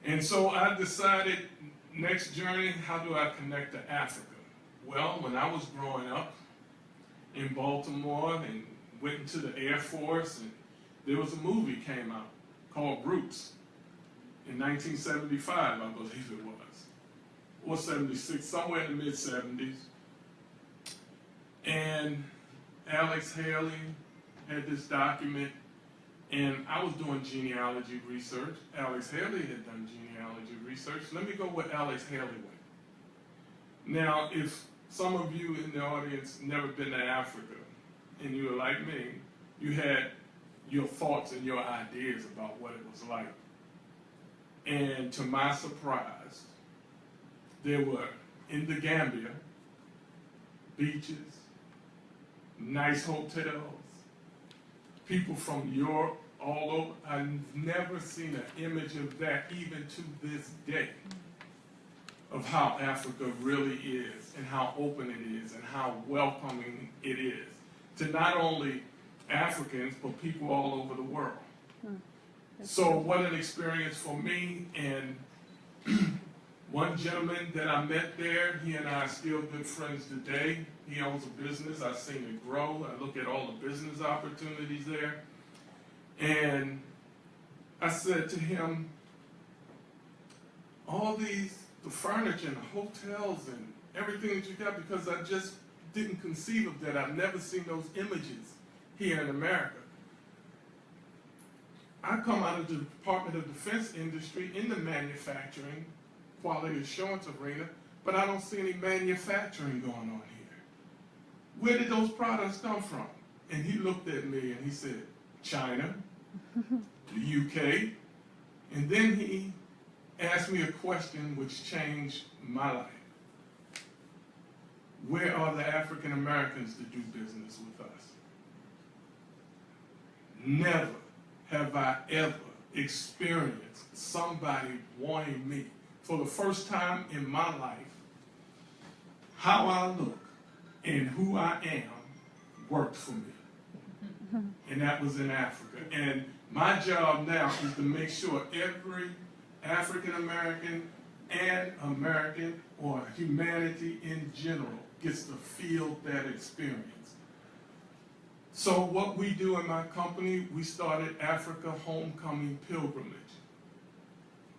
And so I decided, next journey, how do I connect to Africa? Well, when I was growing up in Baltimore and went into the Air Force, and there was a movie came out called Roots in 1975, I believe it was, or 76, somewhere in the mid-70s. And Alex Haley had this document, and I was doing genealogy research. Alex Haley had done genealogy research. Let me go with Alex Haley went. Now, if some of you in the audience never been to Africa, and you were like me, you had your thoughts and your ideas about what it was like. And to my surprise, there were, in the Gambia, beaches, nice hotels, people from Europe, all over. I've never seen an image of that, even to this day, of how Africa really is, and how open it is, and how welcoming it is to not only Africans, but people all over the world. So what an experience for me. And one gentleman that I met there, he and I are still good friends today. He owns a business. I've seen it grow. I look at all the business opportunities there. And I said to him, all the furniture and the hotels and everything that you got, because I just didn't conceive of that. I've never seen those images here in America. I come out of the Department of Defense industry in the manufacturing, quality assurance arena, but I don't see any manufacturing going on here. Where did those products come from? And he looked at me and he said, China, the UK, and then he asked me a question which changed my life. Where are the African Americans to do business with us? Never have I ever experienced somebody wanting me, for the first time in my life, how I look and who I am worked for me. And that was in Africa. And my job now is to make sure every African American and American, or humanity in general, gets to feel that experience. So what we do in my company, we started Africa Homecoming Pilgrimage.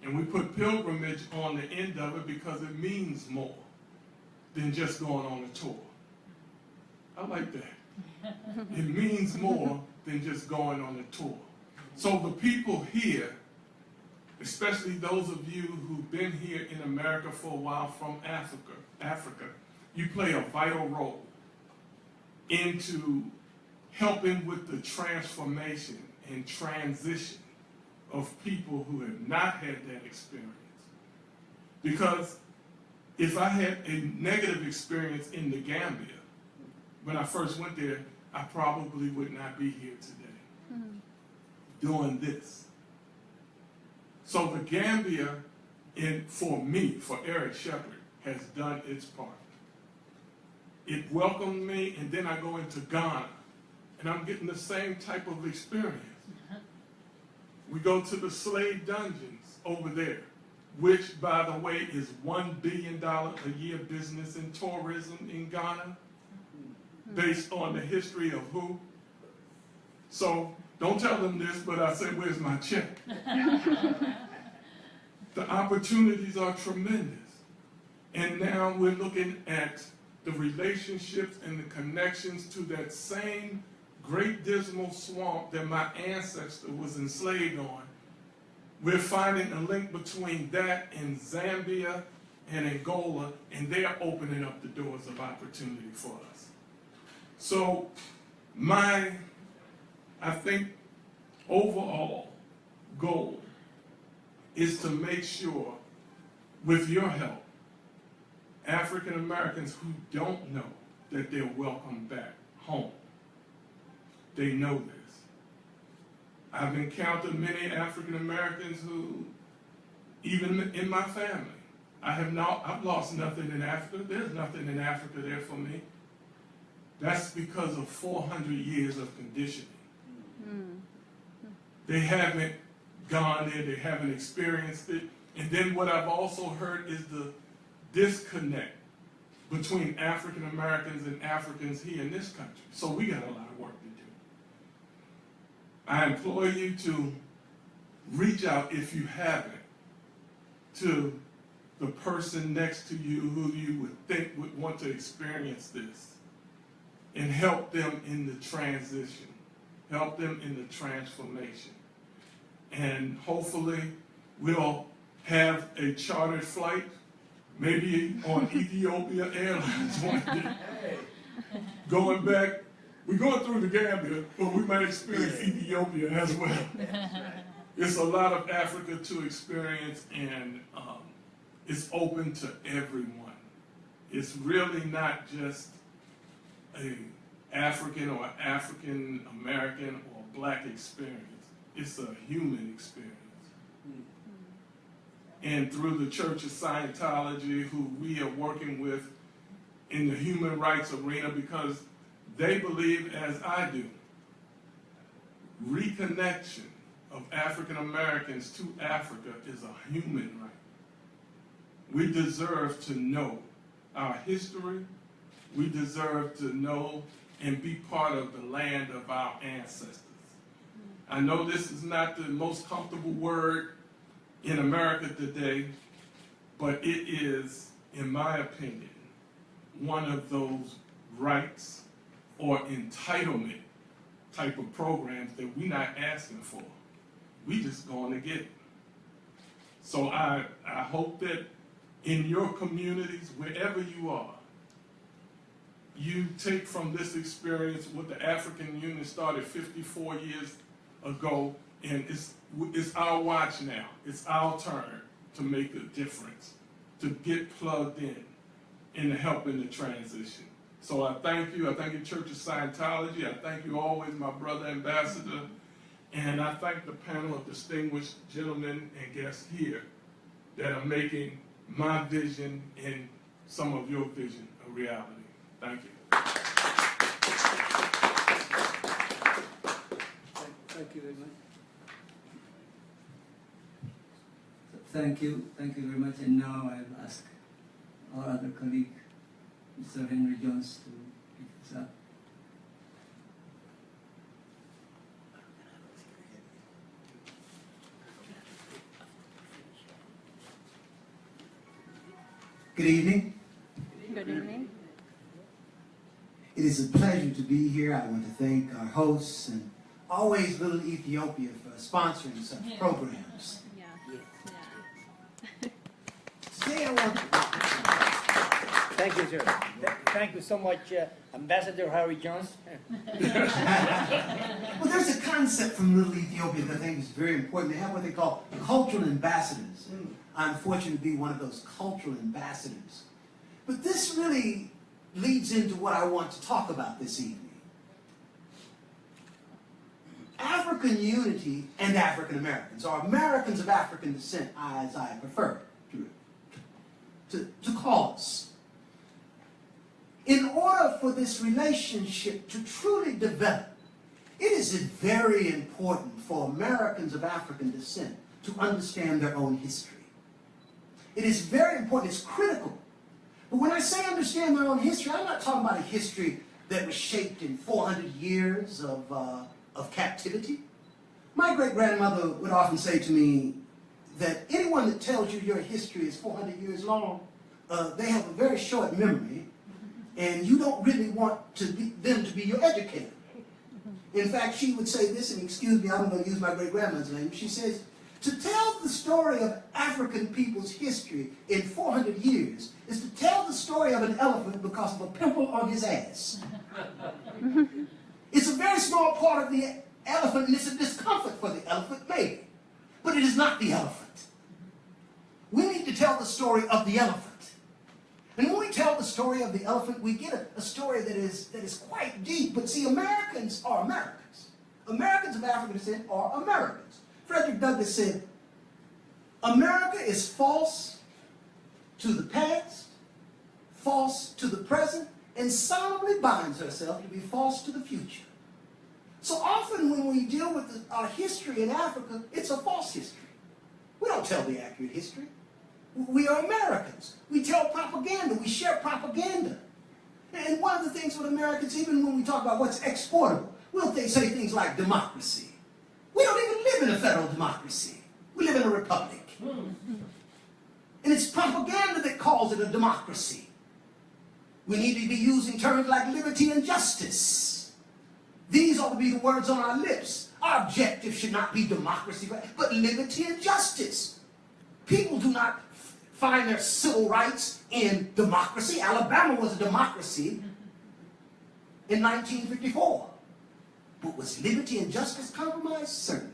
And we put pilgrimage on the end of it because it means more than just going on a tour. I like that. It means more than just going on a tour. So the people here, especially those of you who've been here in America for a while from Africa, you play a vital role into helping with the transformation and transition of people who have not had that experience. Because if I had a negative experience in the Gambia, when I first went there, I probably would not be here today doing this. So the Gambia, for me, for Eric Shepherd, has done its part. It welcomed me, and then I go into Ghana, and I'm getting the same type of experience. We go to the slave dungeons over there, which, by the way, is $1 billion a year business in tourism in Ghana, based on the history of who. So don't tell them this, but I said, where's my check? The opportunities are tremendous. And now we're looking at the relationships and the connections to that same great dismal swamp that my ancestor was enslaved on. We're finding a link between that and Zambia and Angola, and they're opening up the doors of opportunity for us. So I think, overall goal is to make sure, with your help, African Americans who don't know that they're welcome back home, they know this. I've encountered many African Americans who, even in my family, I've lost nothing in Africa. There's nothing in Africa there for me. That's because of 400 years of conditioning. They haven't gone there, they haven't experienced it, And then what I've also heard is the disconnect between African Americans and Africans here in this country. So we got a lot of work to do. I implore you to reach out, if you haven't, to the person next to you who you would think would want to experience this, and help them in the transition, help them in the transformation. And hopefully we'll have a chartered flight, maybe on Ethiopia Airlines one day. Going back, we're going through the Gambia, but we might experience Ethiopia as well. It's a lot of Africa to experience, and it's open to everyone. It's really not just a African or African American or Black experience. It's a human experience. And through the Church of Scientology, who we are working with in the human rights arena, because they believe, as I do, reconnection of African Americans to Africa is a human right. We deserve to know our history. We deserve to know and be part of the land of our ancestors. I know this is not the most comfortable word in America today, but it is, in my opinion, one of those rights or entitlement type of programs that we're not asking for. We just going to get it. So I hope that in your communities, wherever you are, you take from this experience what the African Union started 54 years ago, and it's our watch now. It's our turn to make a difference, to get plugged in and to help in the transition. So I thank you. I thank the Church of Scientology. I thank you always, my brother ambassador. And I thank the panel of distinguished gentlemen and guests here that are making my vision and some of your vision a reality. Thank you. Thank you very much. Thank you very much. And now I'll ask our other colleague, Mr. Henry Jones, to pick this up. Good evening. Good evening. It is a pleasure to be here. I want to thank our hosts and always Little Ethiopia for sponsoring such programs. Today I want to... Thank you, sir. Thank you so much, Ambassador Harry Jones. Well, there's a concept from Little Ethiopia that I think is very important. They have what they call cultural ambassadors. I'm fortunate to be one of those cultural ambassadors. But this really leads into what I want to talk about this evening. African unity and African Americans, or Americans of African descent, as I prefer to call us. In order for this relationship to truly develop, it is very important for Americans of African descent to understand their own history. It is very important, it's critical. But when I say understand their own history, I'm not talking about a history that was shaped in 400 years of captivity. My great-grandmother would often say to me that anyone that tells you your history is 400 years long, they have a very short memory, and you don't really want them to be your educator. In fact, she would say this, and excuse me, I'm going to use my great-grandmother's name. She says, to tell the story of African people's history in 400 years is to tell the story of an elephant because of a pimple on his ass. It's a very small part of the elephant, and it's a discomfort for the elephant, maybe. But it is not the elephant. We need to tell the story of the elephant. And when we tell the story of the elephant, we get a story that is quite deep. But see, Americans are Americans. Americans of African descent are Americans. Frederick Douglass said, America is false to the past, false to the present, and solemnly binds herself to be false to the future. So often when we deal with our history in Africa, it's a false history. We don't tell the accurate history. We are Americans. We tell propaganda. We share propaganda. And one of the things with Americans, even when we talk about what's exportable, we'll say things like democracy. We don't even live in a federal democracy. We live in a republic. And it's propaganda that calls it a democracy. We need to be using terms like liberty and justice. These ought to be the words on our lips. Our objective should not be democracy, but liberty and justice. People do not find their civil rights in democracy. Alabama was a democracy in 1954. But was liberty and justice compromised? Certainly.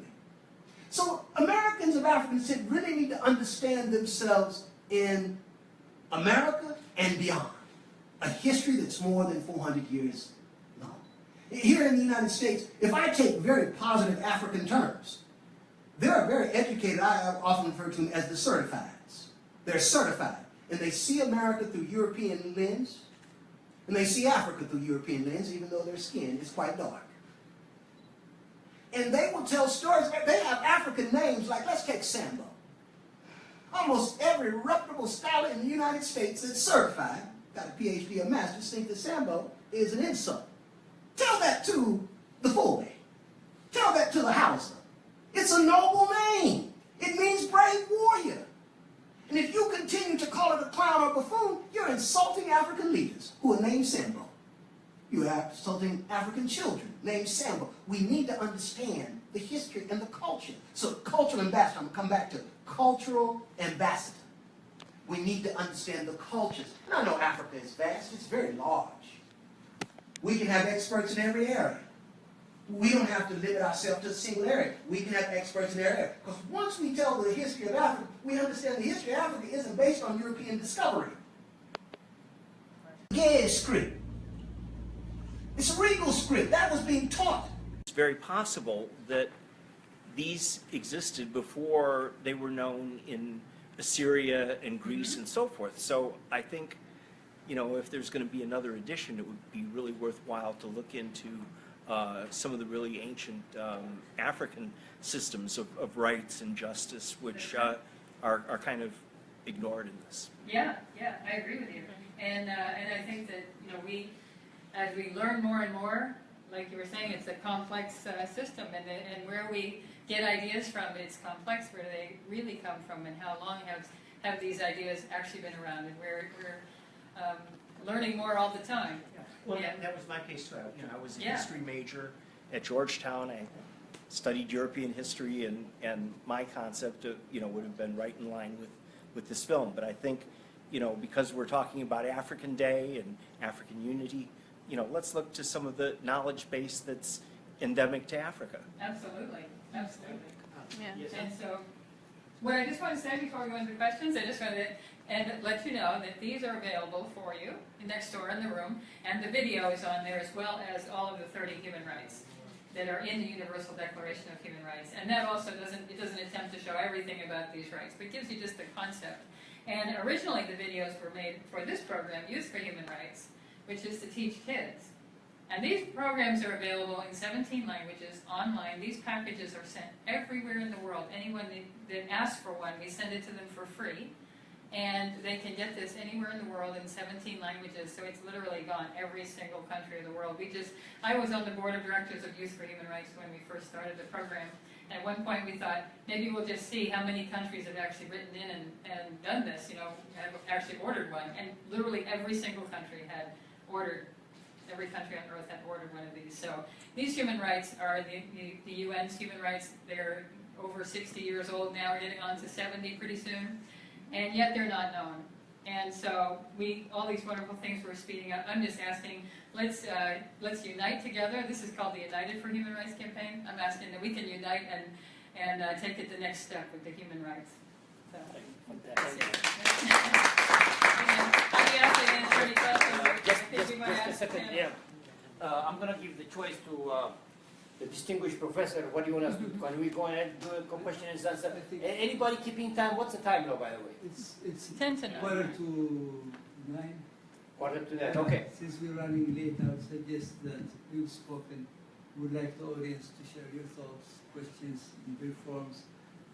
So Americans of African descent really need to understand themselves in America and beyond. A history that's more than 400 years long. Here in the United States, if I take very positive African terms, there are very educated, I often refer to them as the certifieds. They're certified, and they see America through European lens, and they see Africa through European lens, even though their skin is quite dark. And they will tell stories. They have African names, like, let's take Sambo. Almost every reputable scholar in the United States that's certified, got a PhD or master's, think that Sambo is an insult. Tell that to the Fulbe. Tell that to the Hausa. It's a noble name. It means brave warrior. And if you continue to call it a clown or buffoon, you're insulting African leaders who are named Sambo. You are insulting African children named Sambo. We need to understand the history and the culture. So cultural ambassador, I'm going to come back to cultural ambassador. We need to understand the cultures. And I know Africa is vast. It's very large. We can have experts in every area. We don't have to limit ourselves to a single area. We can have experts in every area. Because once we tell the history of Africa, we understand the history of Africa isn't based on European discovery. Gay script. It's a regal script. That was being taught. It's very possible that these existed before they were known in Assyria and Greece and so forth. So I think, you know, if there's going to be another edition, it would be really worthwhile to look into some of the really ancient African systems of rights and justice, which are kind of ignored in this. Yeah, I agree with you. And I think that, you know, as we learn more and more, like you were saying, it's a complex system, and where we get ideas from, it's complex. Where do they really come from, and how long have these ideas actually been around? And we're learning more all the time. Well, Yeah. that was my case too. I was a Yeah. history major at Georgetown. I studied European history, and my concept of, would have been right in line with this film. But I think, because we're talking about African Day and African unity, let's look to some of the knowledge base that's endemic to Africa. Absolutely. Yeah. And so, what I just want to say before we go into questions, I just wanted to let you know that these are available for you next door in the room, and the video is on there, as well as all of the 30 human rights that are in the Universal Declaration of Human Rights. And that also doesn't attempt to show everything about these rights, but gives you just the concept. And originally the videos were made for this program, Youth for Human Rights, which is to teach kids. And these programs are available in 17 languages online. These packages are sent everywhere in the world. Anyone that asks for one, we send it to them for free. And they can get this anywhere in the world in 17 languages, so it's literally gone every single country of the world. I was on the board of directors of Youth for Human Rights when we first started the program. At one point we thought, maybe we'll just see how many countries have actually written in and done this, have actually ordered one. And literally every single country had ordered, every country on earth had ordered one of these. So these human rights are the UN's human rights. They're over 60 years old now, we're getting on to 70 pretty soon. And yet they're not known. And so all these wonderful things we're speeding up. I'm just asking, let's unite together. This is called the United for Human Rights campaign. I'm asking that we can unite and take it the next step with the human rights. So, that's it. I'll be happy to answer any questions. Just a second, yeah. I'm going to give the choice to the distinguished professor. What do you want us to do? Can we go ahead and do a question and answer? Anybody keeping time? What's the time now, by the way? It's 10 to 9. quarter to 9. Quarter to that, okay. Since we're running late, I would suggest that you've spoken. Would like the audience to share your thoughts, questions in brief forms,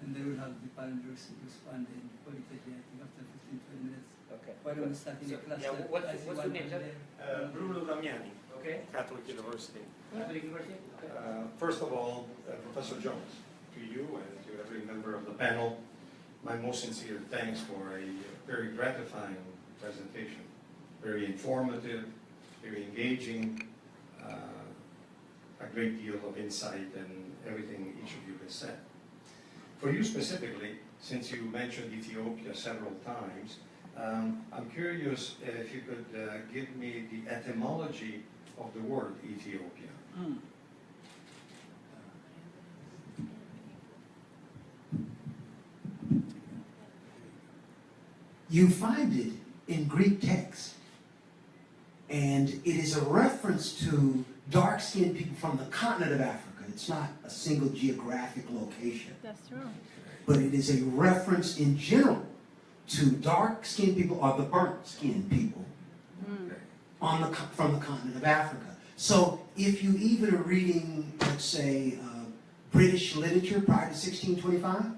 and they will have the panelists respond in politically, I think, after 15-20 minutes. Okay. Why don't we start in the class? Yeah, I see what's one your name, over sir? there. Bruno Damiani, Okay. Catholic University. Catholic University? Okay. First of all, Professor Jones, to you and to every member of the panel, my most sincere thanks for a very gratifying presentation, very informative, very engaging, a great deal of insight in everything each of you has said. For you specifically, since you mentioned Ethiopia several times, I'm curious if you could give me the etymology of the word Ethiopia. You find it in Greek text, and it is a reference to dark-skinned people from the continent of Africa. It's not a single geographic location, That's true. but it is a reference in general to dark-skinned people or the burnt-skinned people from the continent of Africa. So if you even are reading, let's say, British literature prior to 1625,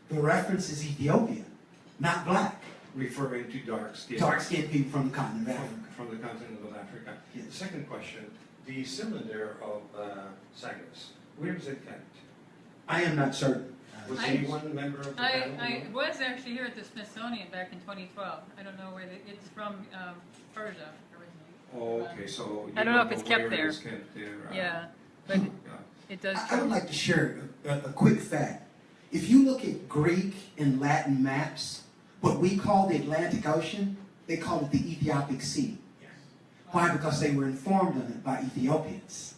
the reference is Ethiopia, not black. Referring to dark-skinned. Dark-skinned people from the continent of Africa. From the continent of Africa. Yes. The second question, the cylinder of Sagres, where is it kept? I am not certain. Was I- anyone member of the panel? I was actually here at the Smithsonian back in 2012. I don't know where it's from Persia originally. Oh, okay, so you I don't know if it's kept where there. it is kept there. Yeah, but Yeah. it does. I would like to share a quick fact. If you look at Greek and Latin maps, what we call the Atlantic Ocean, they call it the Ethiopic Sea. Why? Because they were informed of it by Ethiopians,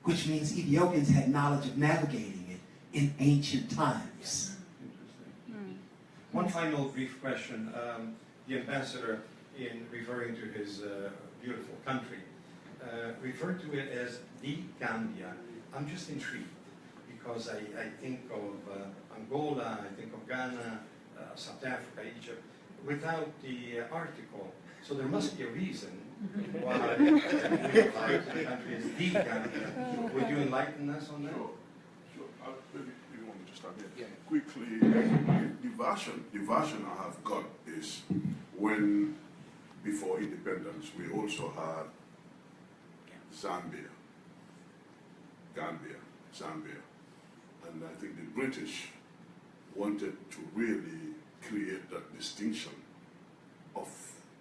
which means Ethiopians had knowledge of navigating it in ancient times. Interesting. One final brief question. The ambassador, in referring to his beautiful country, referred to it as the Gambia. I'm just intrigued because I think of Angola, I think of Ghana, South Africa, Egypt, without the article. So there must be a reason why we refer to the country as the Gambia. Would you enlighten us on that? Sure. Maybe you want me to start here? Yeah. Quickly, the version I have got is when, before independence, we also had Zambia, Gambia, Zambia. And I think the British wanted to really create that distinction of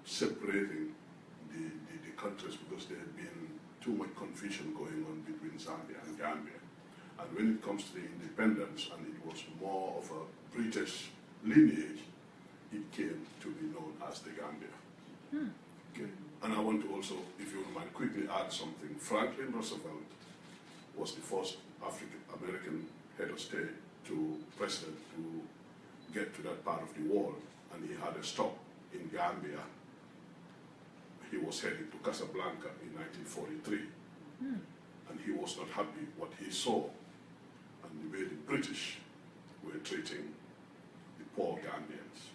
separating the countries because there had been too much confusion going on between Zambia and Gambia. And when it comes to the independence, and it was more of a British lineage, it came to be known as the Gambia. Okay. And I want to also, if you don't mind, quickly add something. Franklin Roosevelt was the first African-American head of state president to get to that part of the world, and he had a stop in Gambia. He was heading to Casablanca in 1943, and he was not happy what he saw and the way the British were treating the poor Gambians.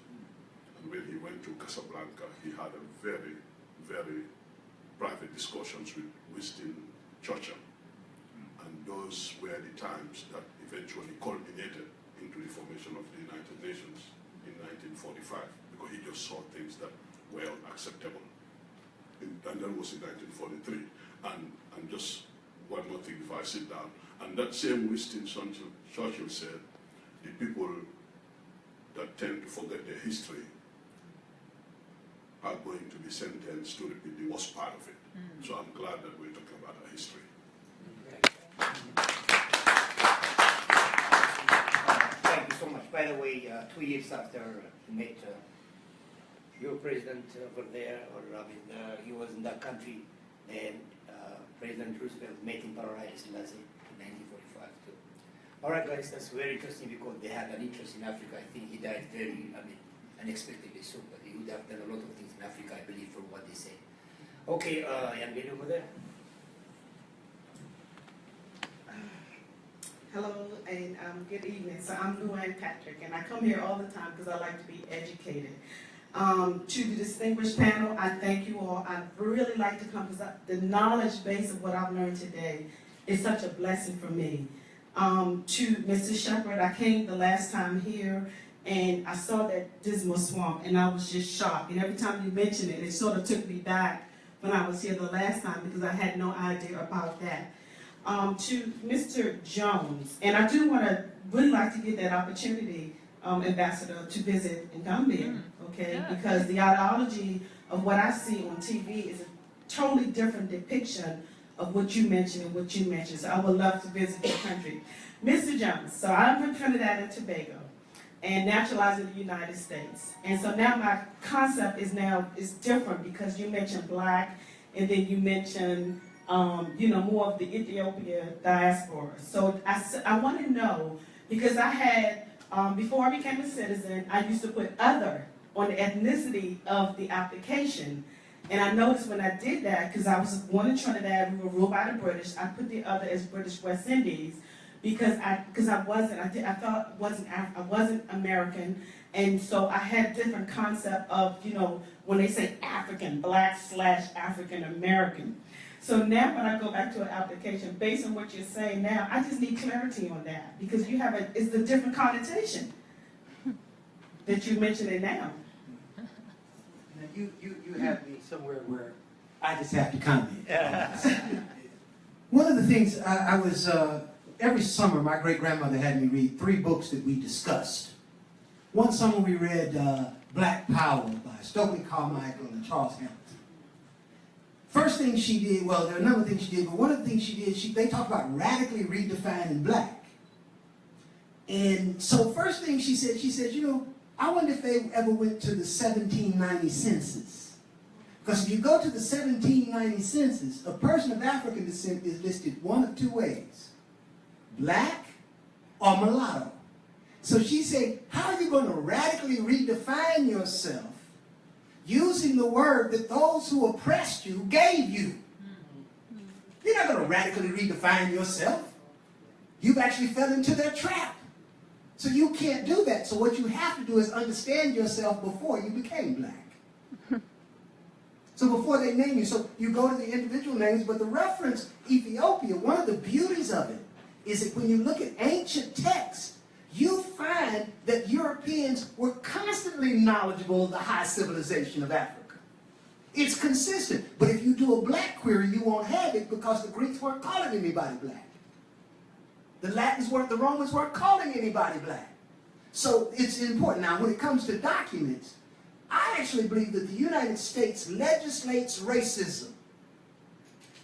And when he went to Casablanca, he had a very, very private discussions with Winston Churchill. And those were the times that eventually culminated into the formation of the United Nations in 1945, because he just saw things that were unacceptable. And that was in 1943. And just one more thing before I sit down. And that same Winston Churchill said, the people that tend to forget their history are going to be sentenced to repeat the worst part of it. So I'm glad that we're talking about our history. Thank you so much. By the way, 2 years after he met your president over there, or he was in that country, and President Roosevelt met in Paradise in 1945 too. All right, guys, that's very interesting because they had an interest in Africa. I think he died very, unexpectedly soon, but he would have done a lot of things in Africa, I believe, from what they say. Okay, young lady over there. Hello and good evening. So I'm Luann Patrick, and I come here all the time because I like to be educated. To the distinguished panel, I thank you all. I really like to come because the knowledge base of what I've learned today is such a blessing for me. To Mrs. Shepherd, I came the last time here, and I saw that dismal swamp, and I was just shocked. And every time you mention it, it sort of took me back when I was here the last time, because I had no idea about that. To Mr. Jones, and I do would like to get that opportunity, Ambassador, to visit in Gambia, okay? Yeah. Because the ideology of what I see on TV is a totally different depiction of what you mentioned and what you mentioned. So I would love to visit your country. Mr. Jones, so I'm from Trinidad and Tobago and naturalized in the United States. And so now my concept is different, because you mentioned black, and then you mentioned more of the Ethiopia diaspora. So I want to know, because I had, before I became a citizen, I used to put other on the ethnicity of the application. And I noticed when I did that, because I was born in Trinidad, we were ruled by the British, I put the other as British West Indies, because I wasn't American, and so I had a different concept of, when they say African, black/African American. So now when I go back to an application, based on what you're saying now, I just need clarity on that, because it's a different connotation that you mentioned it now. You have me somewhere where I just have to comment. One of the things I was, every summer my great-grandmother had me read 3 books that we discussed. One summer we read Black Power by Stokely Carmichael and Charles Hamilton. First thing she did, well, there are a number of things she did, but one of the things she did, they talked about radically redefining black. And so first thing she said, I wonder if they ever went to the 1790 census. Because if you go to the 1790 census, a person of African descent is listed one of 2 ways: black or mulatto. So she said, how are you going to radically redefine yourself using the word that those who oppressed you gave you? You're not going to radically redefine yourself. You've actually fell into their trap. So you can't do that. So what you have to do is understand yourself before you became black. So before they name you, so you go to the individual names, but the reference Ethiopia, one of the beauties of it is that when you look at ancient texts, you find that Europeans were constantly knowledgeable of the high civilization of Africa. It's consistent. But if you do a black query, you won't have it, because the Greeks weren't calling anybody black. The the Romans weren't calling anybody black. So it's important. Now, when it comes to documents, I actually believe that the United States legislates racism.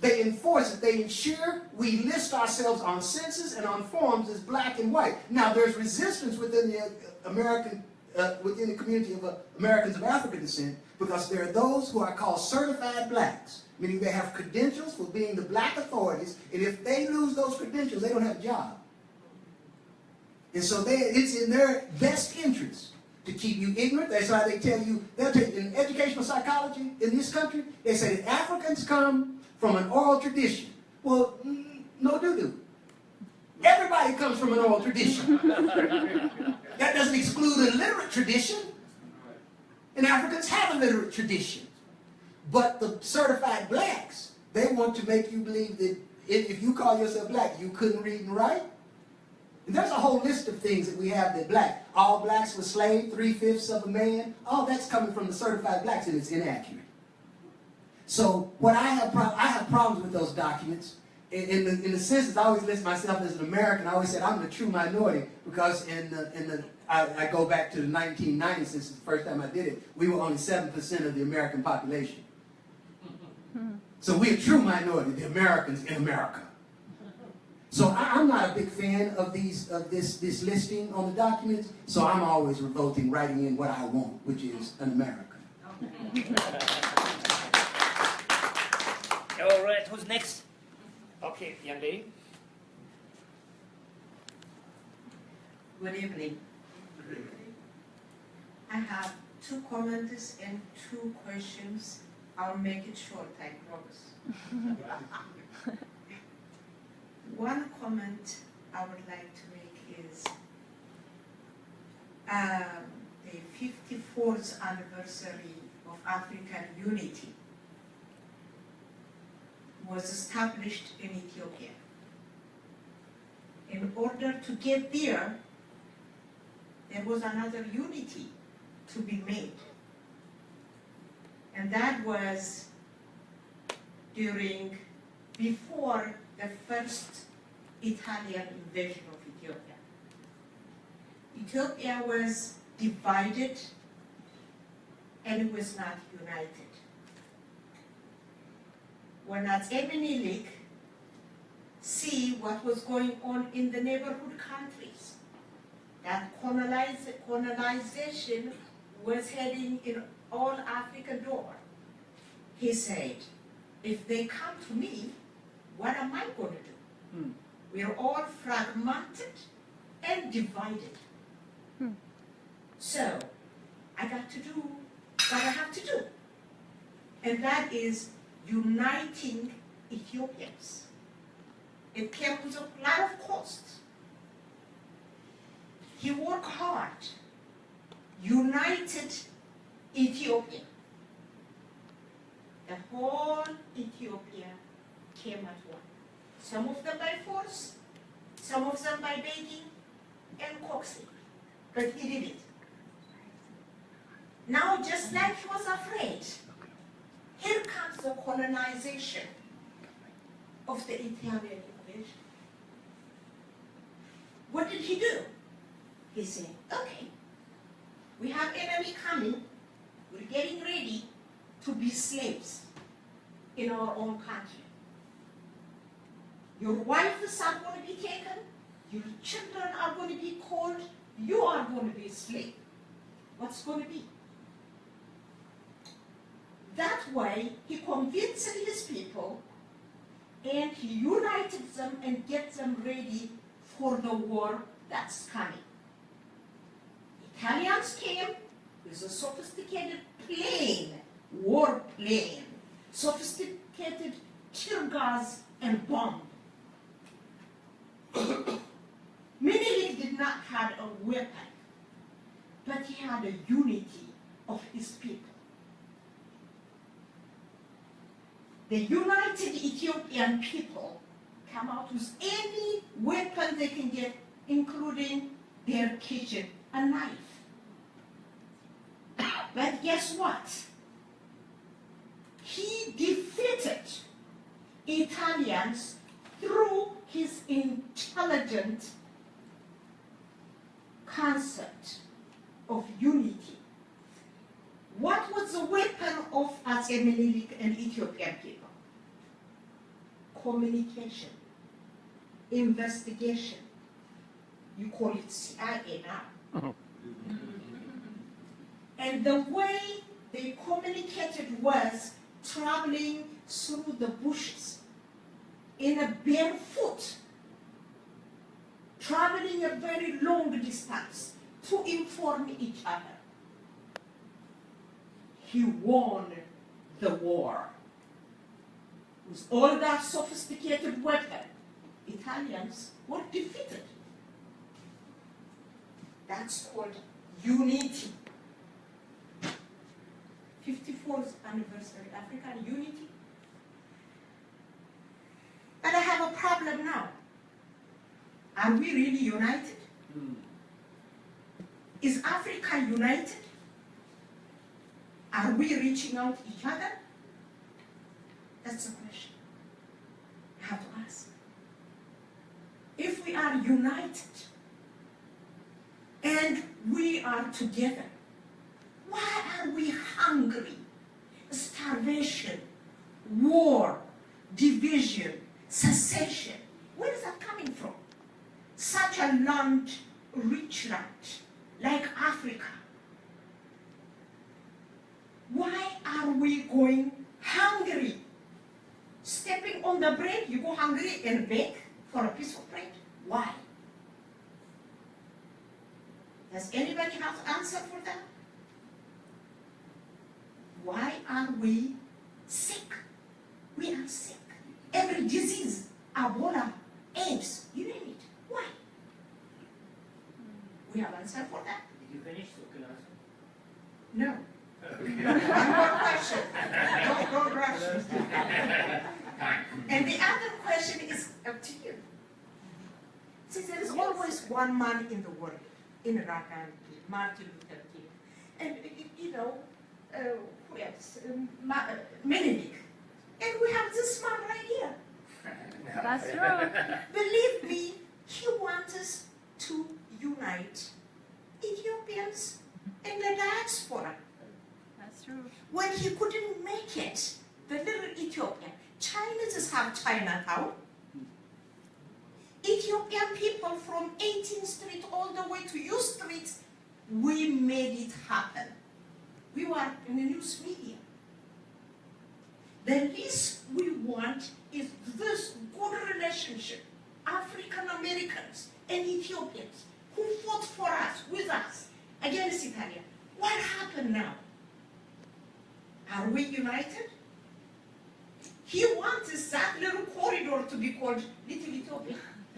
They enforce it. They ensure we list ourselves on census and on forms as black and white. Now, there's resistance within the community of Americans of African descent, because there are those who are called certified blacks, meaning they have credentials for being the black authorities, and if they lose those credentials, they don't have a job. And so it's in their best interest to keep you ignorant. That's why they tell you, in educational psychology in this country, they say that Africans come from an oral tradition. Well, no doo-doo. Everybody comes from an oral tradition. That doesn't exclude a literate tradition. And Africans have a literate tradition. But the certified blacks, they want to make you believe that if you call yourself black, you couldn't read and write. And there's a whole list of things that we have that black. All blacks were slaves, 3/5 of a man. All that's coming from the certified blacks, and it's inaccurate. So what I have problems with those documents. In the census, I always list myself as an American. I always said I'm the true minority, because I go back to the 1990 census, the first time I did it, we were only 7% of the American population. So we're a true minority, the Americans in America. So I'm not a big fan of this listing on the documents, so I'm always revolting, writing in what I want, which is an American. All right, who's next? Okay, young lady. Good evening. I have 2 comments and 2 questions. I'll make it short, I promise. One comment I would like to make is the 54th anniversary of African unity was established in Ethiopia. in order to get there, there was another unity to be made. And that was before the first Italian invasion of Ethiopia. Ethiopia was divided and it was not united. When Menelik see what was going on in the neighborhood countries, that colonization was heading in all African door, he said, if they come to me, what am I going to do? We're all fragmented and divided. So I got to do what I have to do. And that is uniting Ethiopians. It came with a lot of costs. He worked hard, united Ethiopia. The whole Ethiopia came at once. Some of them by force, some of them by begging and coaxing. But he did it. Now, just like he was afraid, here comes the colonization of the Italian invasion. What did he do? He said, okay, we have enemy coming, we're getting ready to be slaves in our own country. Your wives are going to be taken, your children are going to be called, you are going to be slaves. What's going to be? That way, he convinced his people and he united them and get them ready for the war that's coming. Italians came with a sophisticated plane, war plane, sophisticated tear gas and bomb. Menelik did not have a weapon, but he had a unity of his people. The united Ethiopian people come out with any weapon they can get, including their kitchen, a knife. But guess what? He defeated Italians through his intelligent concept of unity. What was the weapon of Menelik and Ethiopian people? Communication, investigation. You call it CIA now. And the way they communicated was traveling through the bushes in a barefoot, traveling a very long distance to inform each other. He won the war. With all that sophisticated weapon, Italians were defeated. That's called unity. 54th anniversary, African unity. But I have a problem now. Are we really united? Is Africa united? Are we reaching out to each other? That's the question I have to ask. If we are united and we are together, why are we hungry? Starvation, war, division, secession. Where is that coming from? Such a land, rich land, like Africa. Why are we going hungry? Stepping on the bread, you go hungry and beg for a piece of bread. Why? Does anybody have an answer for that? Why are we sick? We are sick. Every disease, Ebola, AIDS, you name it. Why? We have an answer for that? Did you finish? So can I answer? No. One more question. Don't rush. And the other question is up to you. See, there is always one man in the world, in Iraq, and Martin Luther King. And, you know, who else? Menelik. And we have this man right here. That's true. Believe me, he wants us to unite Ethiopians and the diaspora. That's true. When he couldn't make it, the little Ethiopian, Chinese have Chinatown. Ethiopian people from 18th Street all the way to U Street, we made it happen. We were in the news media. The least we want is this good relationship, African Americans and Ethiopians who fought for us, with us, against Italia. What happened now? Are we united? He wants that little corridor to be called Little Ethiopia.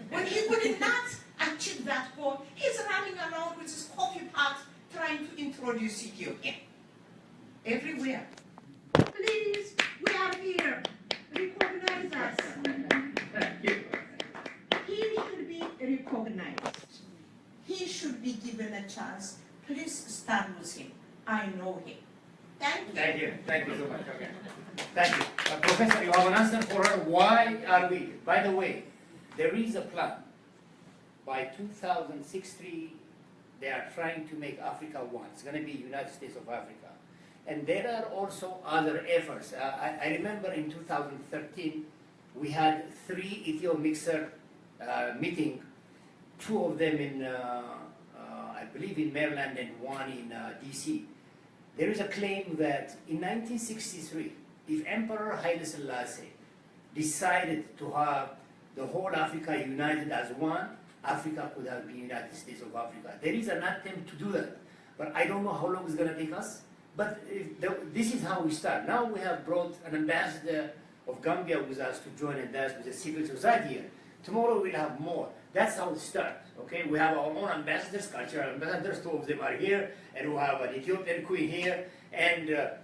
When he could not achieve that goal, he's running around with his coffee pot trying to introduce Ethiopia. Everywhere. Please, we are here. Recognize us. He should be recognized. He should be given a chance. Please start with him. I know him. Thank you. Thank you. Thank you so much. Okay. Thank you. Professor, you have an answer for her. Why are we? By the way, there is a plan. By 2063, they are trying to make Africa one. It's going to be United States of Africa. And there are also other efforts. I remember in 2013, we had 3 Ethio Mixer meeting, 2 of them in, I believe in Maryland and 1 in DC. There is a claim that in 1963, if Emperor Haile Selassie decided to have the whole Africa united as one, Africa could have been United States of Africa. There is an attempt to do that, but I don't know how long it's going to take us. But this is how we start. Now we have brought an ambassador of Gambia with us to join us with the civil society here. Tomorrow we'll have more. That's how it starts. Okay, we have our own ambassadors, cultural ambassadors. 2 of them are here, and we have an Ethiopian queen here, and a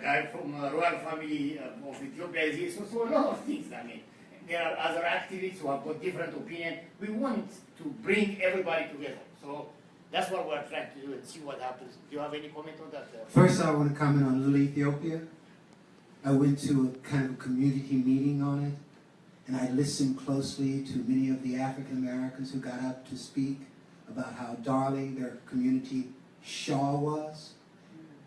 guy from royal family of Ethiopia is here. So a lot of things. I mean, there are other activists who have got different opinion. We want to bring everybody together. So that's what we're trying to do and see what happens. Do you have any comment on that? First, I want to comment on Little Ethiopia. I went to a kind of a community meeting on it, and I listened closely to many of the African Americans who got up to speak about how darling their community Shaw was.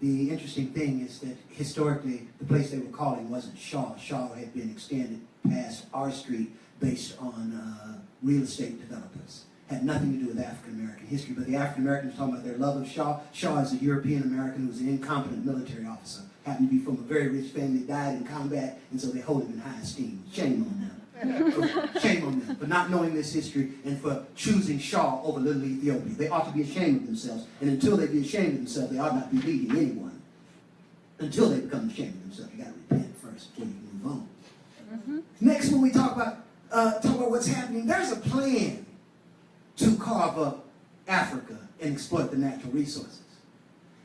The interesting thing is that historically, the place they were calling wasn't Shaw. Shaw had been extended past our street based on real estate developers. Had nothing to do with African American history, but the African Americans talking about their love of Shaw. Shaw is a European American who was an incompetent military officer, happened to be from a very rich family, died in combat, and so they hold him in high esteem. Shame on them. Shame on them for not knowing this history and for choosing Shaw over Little Ethiopia. They ought to be ashamed of themselves, and until they be ashamed of themselves, they ought not be leading anyone. Until they become ashamed of themselves, you got to repent first before you can move on. Next, when we talk about what's happening, there's a plan to carve up Africa and exploit the natural resources.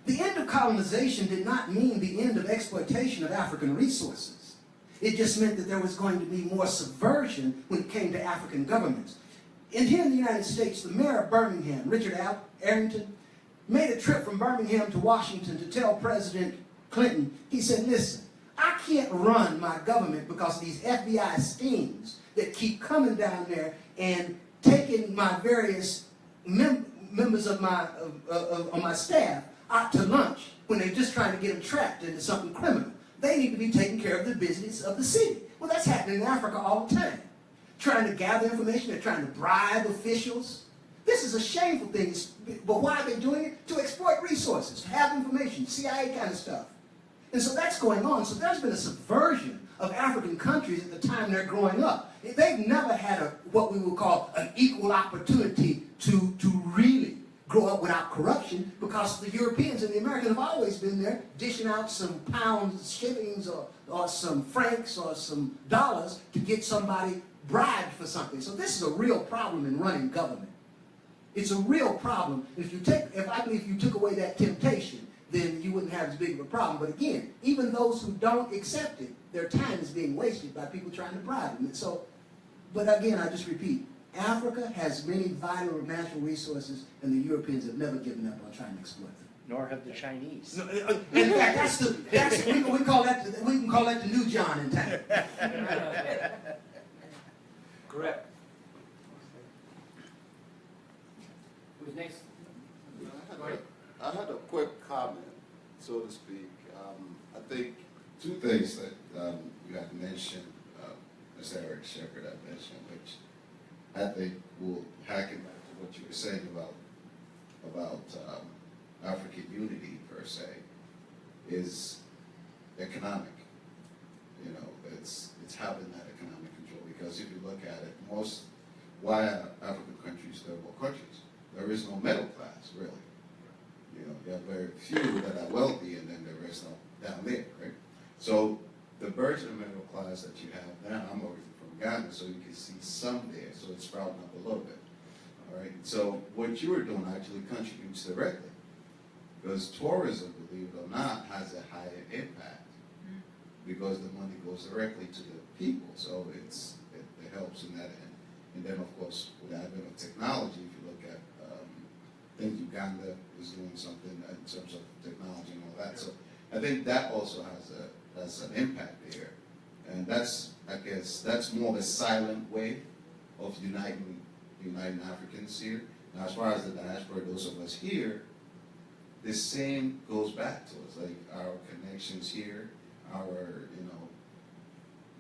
The end of colonization did not mean the end of exploitation of African resources. It just meant that there was going to be more subversion when it came to African governments. And here in the United States, the mayor of Birmingham, Richard Arrington, made a trip from Birmingham to Washington to tell President Clinton, he said, listen, I can't run my government because of these FBI stings that keep coming down there and taking my various members of my staff out to lunch when they're just trying to get them trapped into something criminal. They need to be taking care of the business of the city. Well, that's happening in Africa all the time. Trying to gather information, they're trying to bribe officials. This is a shameful thing, but why are they doing it? To exploit resources, to have information, CIA kind of stuff. And so that's going on. So there's been a subversion of African countries at the time they're growing up. They've never had what we would call an equal opportunity to really grow up without corruption, because the Europeans and the Americans have always been there dishing out some pounds, shillings, or some francs or some dollars to get somebody bribed for something. So this is a real problem in running government. It's a real problem. If I believe if you took away that temptation, then you wouldn't have as big of a problem. But again, even those who don't accept it, their time is being wasted by people trying to bribe them. And so, but again, I just repeat, Africa has many vital natural resources, and the Europeans have never given up on trying to exploit them. Nor have the Chinese. No, in fact, we call that we can call that the new John in town. Correct. Who's next? I had a quick comment, so to speak. I think two things that you had mentioned, Ms. Eric Shepherd had mentioned, which I think will harken back to what you were saying about African unity per se, is economic. You know, it's having that economic control, because if you look at it, why are African countries third world countries? There is no middle class, really. You know, you have very few that are wealthy, and then the rest are down there, right? So the burgeoning middle class that you have now, I'm originally from Ghana, so you can see some there, so it's sprouting up a little bit. All right, so what you are doing actually contributes directly, because tourism, believe it or not, has a higher impact because the money goes directly to the people, so it helps in that end. And then, of course, with the advent of technology, if you look at I think Uganda is doing something in terms of technology and all that. So I think that also has an impact there, and that's, I guess, that's more the silent way of uniting Africans here. Now, as far as the diaspora, those of us here, the same goes back to us, like our connections here,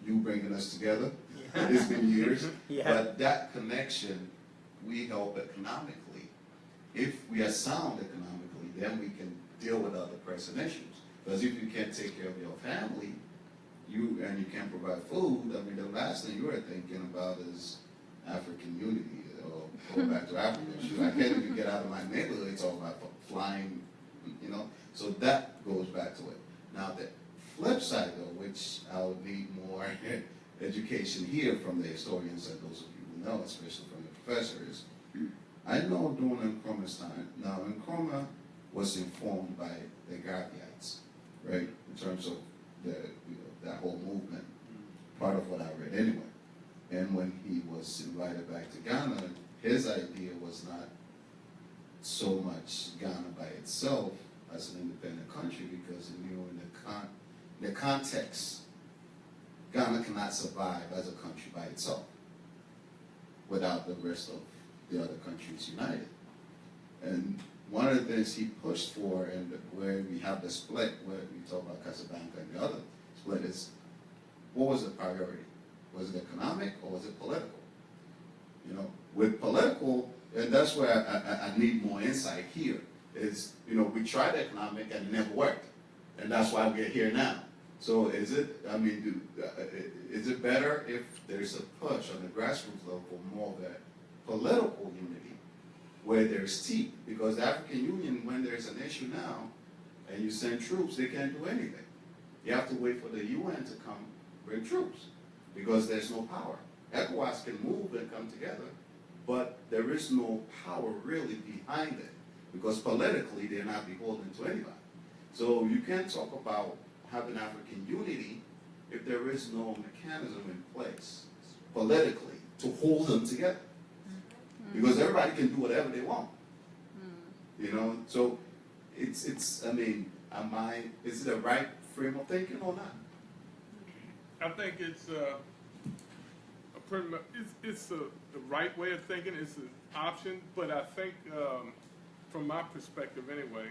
you bringing us together. It's been years, but that connection, we help economically. If we are sound economically, then we can deal with other pressing issues. Because if you can't take care of your family, and you can't provide food, I mean, the last thing you are thinking about is African unity, or go back to Africa. I can't even get out of my neighborhood, it's all about flying, you know. So that goes back to it. Now, the flip side, though, which I would need more education here from the historians and those of you who know, especially from the professors. I know during Nkrumah's time, now Nkrumah was informed by the Garveyans, right, in terms of that whole movement, part of what I read anyway. And when he was invited back to Ghana, his idea was not so much Ghana by itself as an independent country, because he knew in the context, Ghana cannot survive as a country by itself without the rest of the other countries united. And one of the things he pushed for, and where we have the split, where we talk about Casablanca and the other split, is what was the priority? Was it economic or was it political? You know, with political, and that's where I need more insight here, is, you know, we tried economic and it never worked. And that's why we're here now. So is it, I mean, is it better if there's a push on the grassroots level for more of that political unity, where there's teeth? Because the African Union, when there's an issue now, and you send troops, they can't do anything. You have to wait for the UN to come bring troops, because there's no power. ECOWAS can move and come together, but there is no power really behind it, because politically they're not beholden to anybody. So you can't talk about having African unity if there is no mechanism in place politically to hold them together. Because everybody can do whatever they want. You know, so it's I mean, is it a right frame of thinking or not? I think it's pretty much, it's the right way of thinking. It's an option, but I think from my perspective anyway,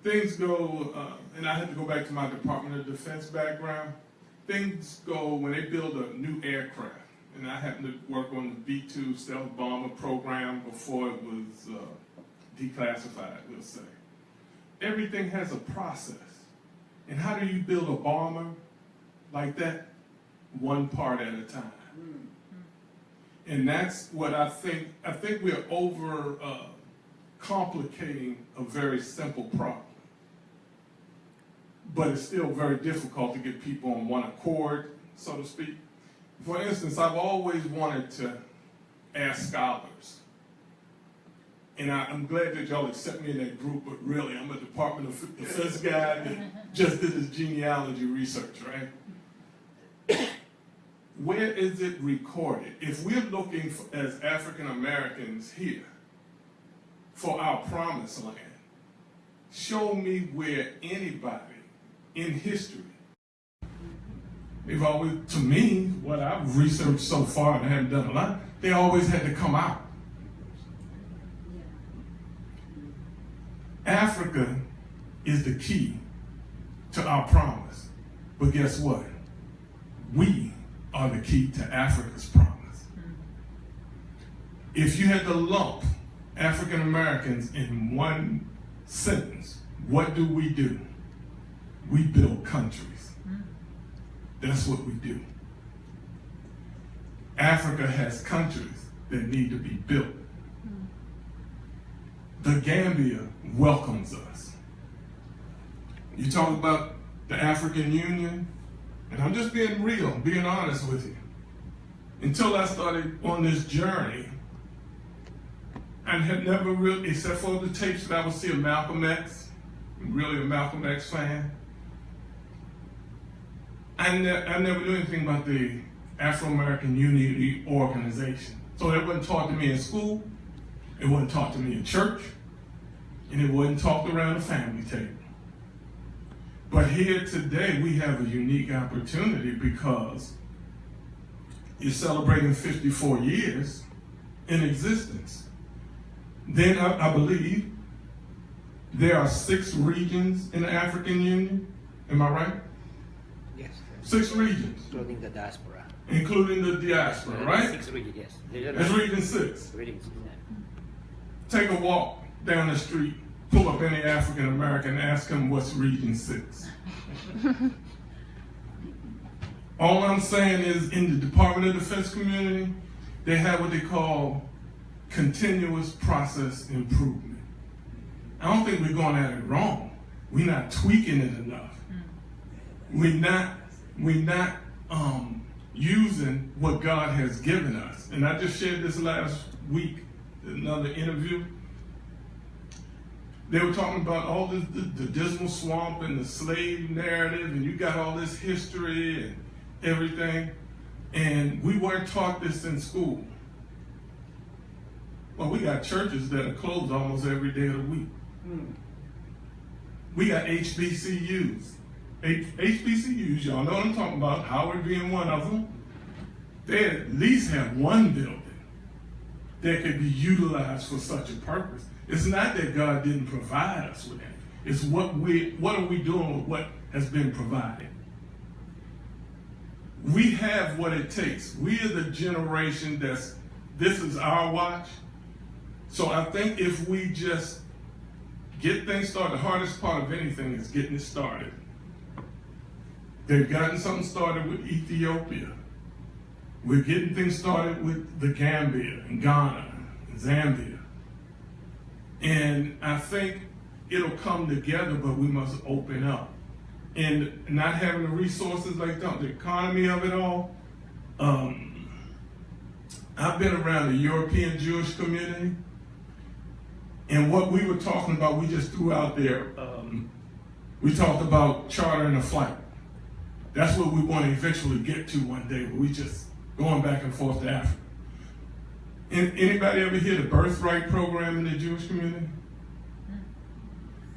things go, and I had to go back to my Department of Defense background. Things go when they build a new aircraft, and I happened to work on the B-2 stealth bomber program before it was declassified, we'll say. Everything has a process. And how do you build a bomber like that? One part at a time. And that's what I think we're over complicating a very simple problem. But it's still very difficult to get people on one accord, so to speak. For instance, I've always wanted to ask scholars, and I'm glad that y'all accept me in that group, but really, I'm a Department of Defense guy that just did this genealogy research, right? where is it recorded? If we're looking for, as African Americans here for our promised land, show me where anybody in history, they've always, to me, what I've researched so far and I haven't done a lot, they always had to come out. Africa is the key to our promise. But guess what? We are the key to Africa's promise. If you had to lump African Americans in one sentence, what do? We build countries. That's what we do. Africa has countries that need to be built. The Gambia welcomes us. You talk about the African Union, and I'm just being real, being honest with you. Until I started on this journey, I had never really, except for the tapes that I would see of Malcolm X, I'm really a Malcolm X fan, I never knew anything about the Afro-American Unity Organization. So that wasn't taught to me in school, it wasn't taught to me in church, and it wasn't talked around the family table. But here today, we have a unique opportunity because you're celebrating 54 years in existence. Then I believe there are 6 regions in the African Union. Am I right? Yes. 6 regions. Including the diaspora. Including the diaspora, right? 6 regions, yes. That's region 6. Regions, Take a walk down the street, pull up any African American, ask them what's region 6. All I'm saying is in the Department of Defense community, they have what they call continuous process improvement. I don't think we're going at it wrong. We're not tweaking it enough. We're not using what God has given us. And I just shared this last week, another interview. They were talking about all this, the dismal swamp and the slave narrative, and you got all this history and everything, and we weren't taught this in school. Well, we got churches that are closed almost every day of the week. We got HBCUs. HBCUs, y'all know what I'm talking about, Howard being one of them. They at least have one building that could be utilized for such a purpose. It's not that God didn't provide us with it. It's what are we doing with what has been provided? We have what it takes. We are the generation this is our watch. So I think if we just get things started, the hardest part of anything is getting it started. They've gotten something started with Ethiopia. We're getting things started with the Gambia and Ghana and Zambia. And I think it'll come together, but we must open up. And not having the resources like that, the economy of it all. I've been around the European Jewish community, and what we were talking about, we just threw out there, we talked about chartering a flight. That's what we want to eventually get to one day, but we just going back and forth to Africa. Anybody ever hear the birthright program in the Jewish community?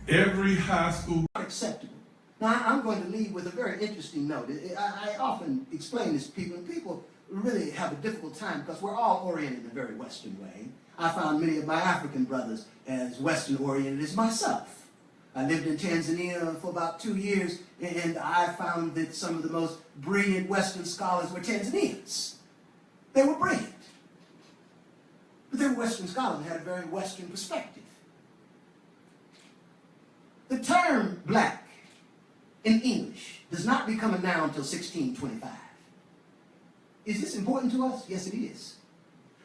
Every high school. Acceptable. Now, I'm going to leave with a very interesting note. I often explain this to people, and people really have a difficult time because we're all oriented in a very Western way. I found many of my African brothers as Western oriented as myself. I lived in Tanzania for about 2 years, and I found that some of the most brilliant Western scholars were Tanzanians. They were brilliant. But they were Western scholars and had a very Western perspective. The term black in English does not become a noun until 1625. Is this important to us? Yes, it is.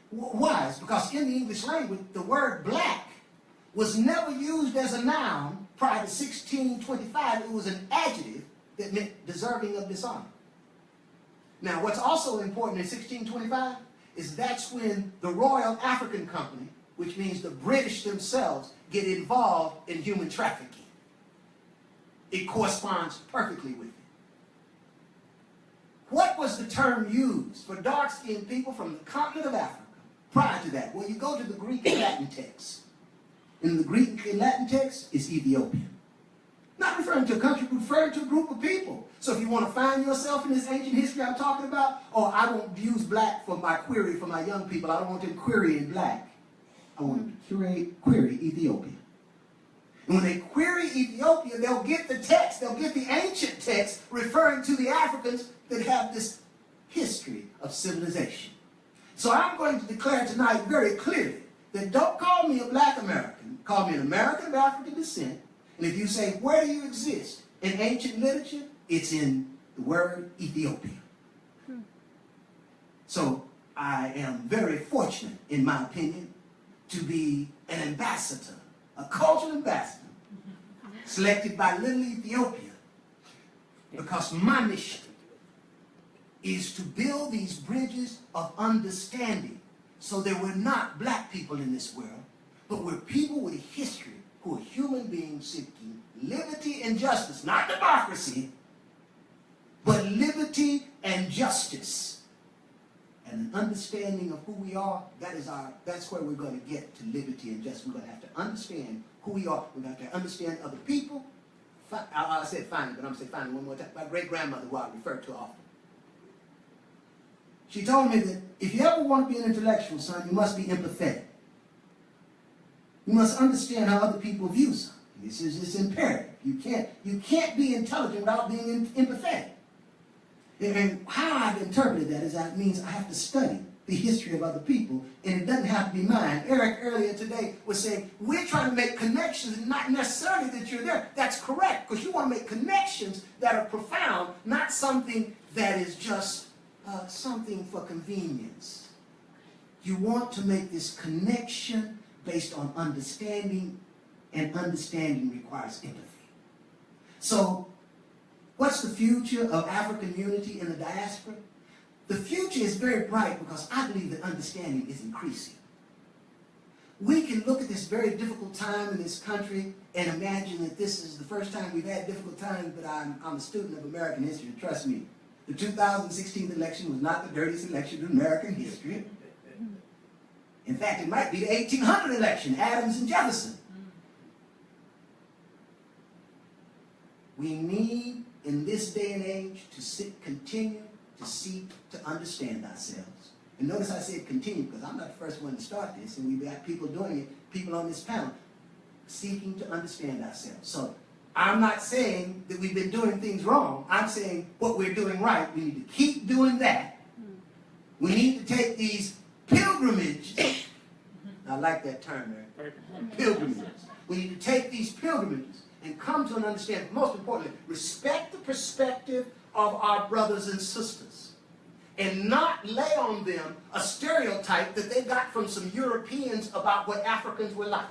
Why? It's because in the English language, the word black was never used as a noun prior to 1625. It was an adjective that meant deserving of dishonor. Now, what's also important in 1625 is that's when the Royal African Company, which means the British themselves, get involved in human trafficking. It corresponds perfectly with it. What was the term used for dark-skinned people from the continent of Africa prior to that? Well, you go to the Greek and Latin texts. In the Greek and Latin text, it's Ethiopia. Not referring to a country, but referring to a group of people. So if you want to find yourself in this ancient history I'm talking about, or I don't use black for my query for my young people, I don't want them querying black. I want them to query Ethiopia. And when they query Ethiopia, they'll get the text, they'll get the ancient text referring to the Africans that have this history of civilization. So I'm going to declare tonight very clearly that don't call me a black American, call me an American of African descent. And if you say, where do you exist? In ancient literature, it's in the word Ethiopia. So I am very fortunate, in my opinion, to be an ambassador, a cultural ambassador, selected by Little Ethiopia, because my mission is to build these bridges of understanding so that we're not black people in this world, but we're people with a history who are human beings seeking liberty and justice, not democracy, but liberty and justice. And an understanding of who we are, that's where we're going to get to liberty and justice. We're going to have to understand who we are. We're going to have to understand other people. I said finally, but I'm going to say finally one more time. My great-grandmother, who I refer to often. She told me that if you ever want to be an intellectual, son, you must be empathetic. You must understand how other people view something. This is imperative. You can't be intelligent without being empathetic. And how I've interpreted that is that means I have to study the history of other people, and it doesn't have to be mine. Eric earlier today was saying, we're trying to make connections, and not necessarily that you're there. That's correct, because you want to make connections that are profound, not something that is just something for convenience. You want to make this connection based on understanding, and understanding requires empathy. So, what's the future of African unity in the diaspora? The future is very bright because I believe that understanding is increasing. We can look at this very difficult time in this country and imagine that this is the first time we've had difficult times, but I'm a student of American history, trust me. The 2016 election was not the dirtiest election in American history. In fact, it might be the 1800 election, Adams and Jefferson. We need, in this day and age, to continue to seek to understand ourselves. And notice I said continue, because I'm not the first one to start this, and we've got people doing it, people on this panel, seeking to understand ourselves. So I'm not saying that we've been doing things wrong. I'm saying what we're doing right. We need to keep doing that. We need to take these pilgrimages. I like that term, Eric. Pilgrimages. We need to take these pilgrimages and come to an understanding. Most importantly, respect the perspective of our brothers and sisters, and not lay on them a stereotype that they got from some Europeans about what Africans were like.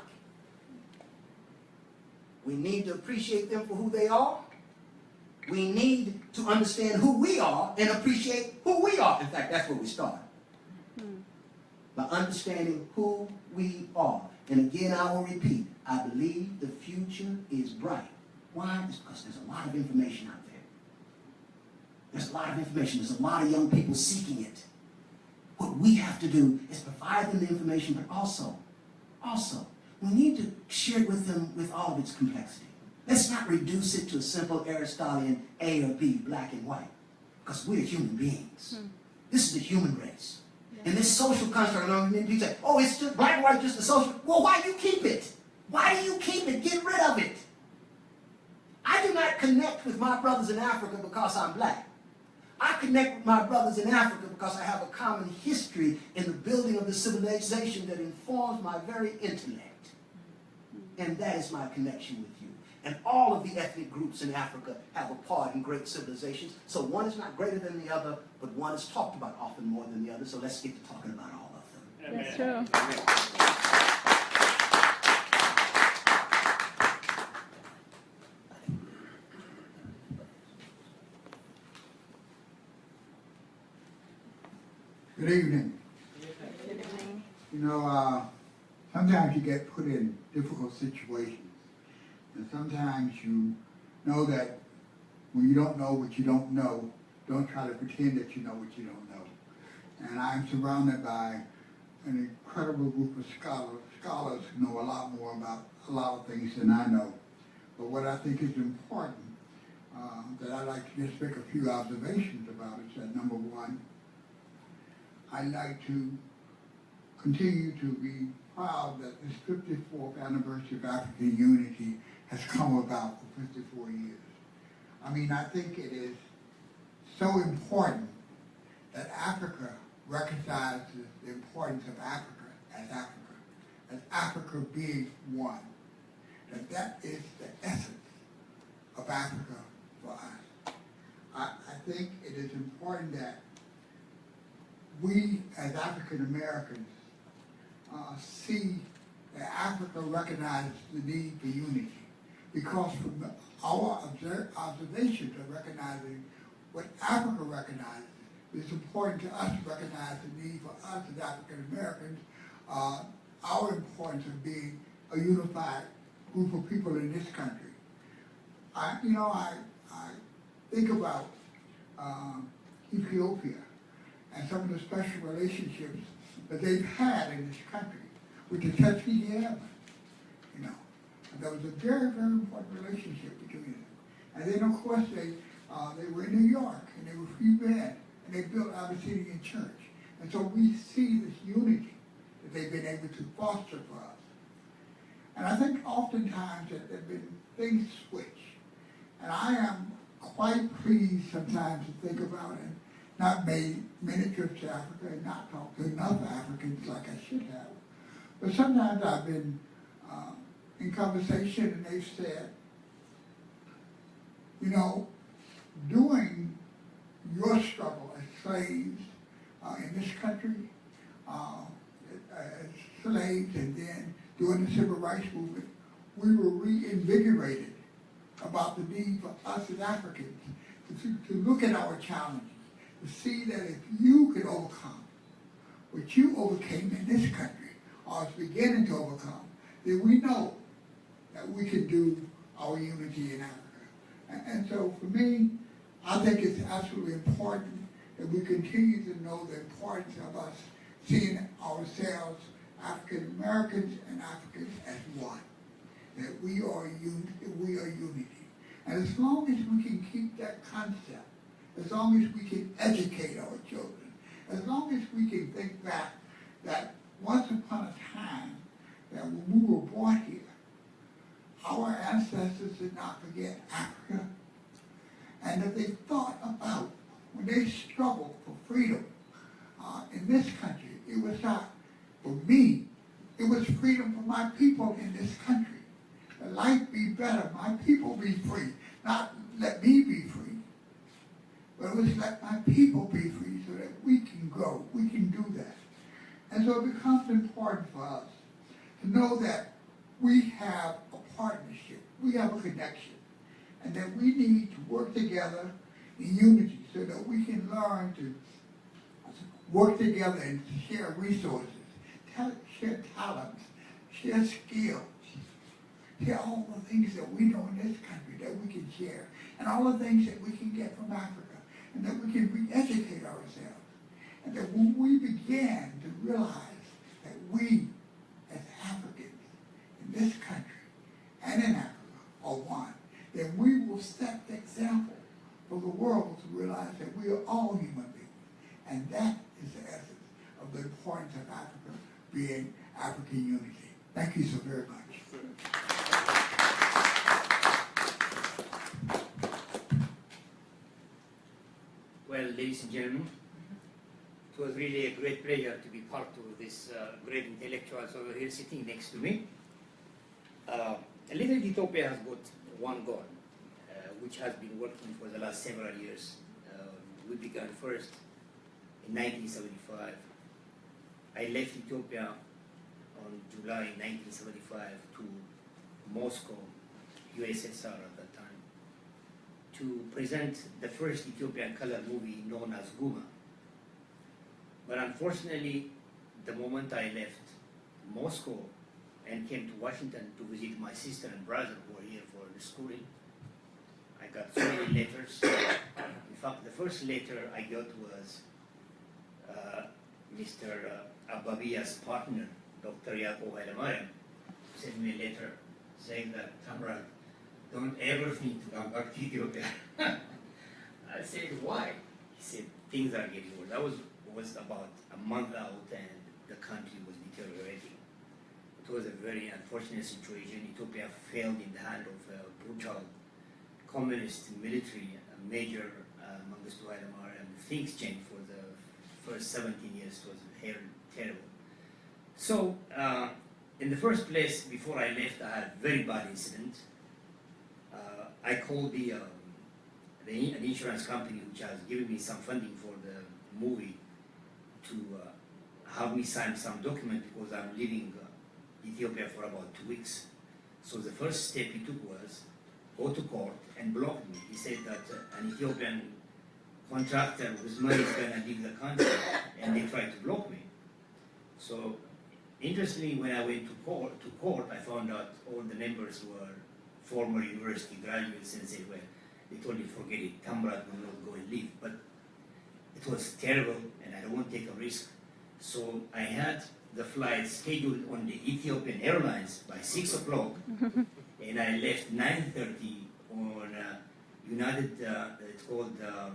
We need to appreciate them for who they are. We need to understand who we are and appreciate who we are. In fact, that's where we start. By understanding who we are. And again, I will repeat, I believe the future is bright. Why? It's because there's a lot of information out there. There's a lot of information. There's a lot of young people seeking it. What we have to do is provide them the information, but also, we need to share it with them with all of its complexity. Let's not reduce it to a simple Aristotelian A or B, black and white, because we're human beings. This is the human race. And this social construct, people say, oh, it's just black and white, just a social. Well, why do you keep it? Why do you keep it? Get rid of it. I do not connect with my brothers in Africa because I'm black. I connect with my brothers in Africa because I have a common history in the building of the civilization that informs my very intellect. And that is my connection with you. And all of the ethnic groups in Africa have a part in great civilizations. So one is not greater than the other, but one is talked about often more than the other. So let's get to talking about all of them. That's true. Good evening. You know, sometimes you get put in difficult situations. And sometimes you know that when you don't know what you don't know, Don't try to pretend that you know what you don't know. And I'm surrounded by an incredible group of scholars who know a lot more about a lot of things than I know. But what I think is important, that I'd like to just make a few observations about is that, number one, I'd like to continue to be proud that this 54th anniversary of African unity has come about for 54 years. I mean, I think it is so important that Africa recognizes the importance of Africa, as Africa being one. That is the essence of Africa for us. I think it is important that we as African Americans see that Africa recognizes the need for unity, because from our observations of recognizing what Africa recognizes, it's important to us to recognize the need for us as African Americans, our importance of being a unified group of people in this country. I think about Ethiopia and some of the special relationships that they've had in this country with the Tuskegee Airmen, you know. And there was a very, very important relationship between them. And then, of course, they were in New York, and they were free men, and they built Abyssinian Church. And so we see this unity that they've been able to foster for us. And I think oftentimes that there have been things switch. And I am quite pleased sometimes to think about it, not made many trips to Africa and not talked to enough Africans like I should have. But sometimes I've been in conversation and they've said, you know, during your struggle as slaves in this country, as slaves, and then during the Civil Rights Movement, we were reinvigorated about the need for us as Africans to look at our challenges, to see that if you could overcome what you overcame in this country, or is beginning to overcome, then we know that we can do our unity in Africa. And so for me, I think it's absolutely important that we continue to know the importance of us seeing ourselves, African Americans and Africans, as one. That we are unity. And as long as we can keep that concept, as long as we can educate our children, as long as we can think back that once upon a time, that when we were brought here, our ancestors did not forget Africa, and that they thought about when they struggled for freedom in this country, it was not for me, it was freedom for my people in this country. That life be better, my people be free, not let me be free, but it was let my people be free so that we can grow, we can do that. And so it becomes important for us to know that we have a partnership, we have a connection, and that we need to work together in unity so that we can learn to work together and share resources, share talents, share skills, share all the things that we know in this country that we can share, and all the things that we can get from Africa, and that we can re-educate ourselves. And that when we begin to realize that we, as Africans in this country and in Africa, are one, then we will set the example for the world to realize that we are all human beings. And that is the essence of the importance of Africa being African unity. Thank you so very much. Well, ladies and gentlemen, it was really a great pleasure to be part of this great intellectuals over here sitting next to me. Little Ethiopia has got one goal, which has been working for the last several years. We began first in 1975. I left Ethiopia on July 1975 to Moscow, USSR at that time, to present the first Ethiopian color movie known as Guma. But unfortunately, the moment I left Moscow and came to Washington to visit my sister and brother who were here for the schooling, I got so many letters. In fact, the first letter I got was Mr. Ababia's partner, Dr. Yacob Haile sent me a letter saying that, Tamrat, don't ever think to come back to Ethiopia. I said, why? He said, things are getting worse. That was about a month out and the country was deteriorating. It was a very unfortunate situation. Ethiopia failed in the hand of a brutal communist military, a major Mengistu Haile Mariam. Things changed for the first 17 years. It was terrible. So, in the first place, before I left, I had a very bad incident. I called an insurance company which has given me some funding for the movie to have me sign some document because I'm leaving Ethiopia for about 2 weeks. So the first step he took was go to court and block me. He said that an Ethiopian contractor whose money is going to leave the country, and they tried to block me. So interestingly, when I went to court, I found out all the members were former university graduates and said, well, they told me, forget it, Tamrat will not go and leave. But it was terrible, and I don't want to take a risk. So I had the flight scheduled on the Ethiopian Airlines by 6 o'clock, and I left 9:30 on United, it's called the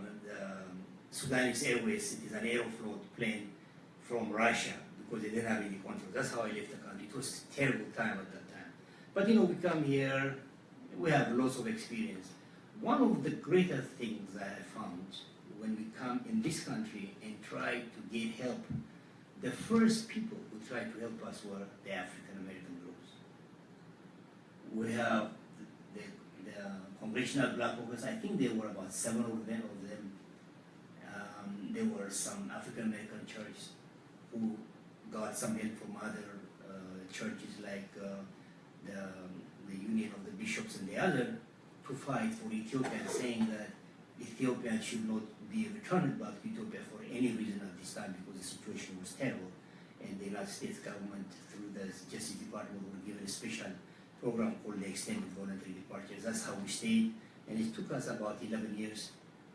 Sudanese Airways. It is an Aeroflot plane from Russia because they didn't have any control. That's how I left the country. It was a terrible time at that time. But you know, we come here, we have lots of experience. One of the greater things that I found when we come in this country and try to get help, the first people who tried to help us were the African American groups. We have the Congressional Black Caucus. I think there were about 7 of them. There were some African American churches who got some help from other churches like the Union of the Bishops and the other to fight for Ethiopia, saying that Ethiopians should not be returned back to Ethiopia for any reason at this time because the situation was terrible. And the United States government, through the Justice Department, were given a special program called the Extended Voluntary Departures. That's how we stayed. And it took us about 11 years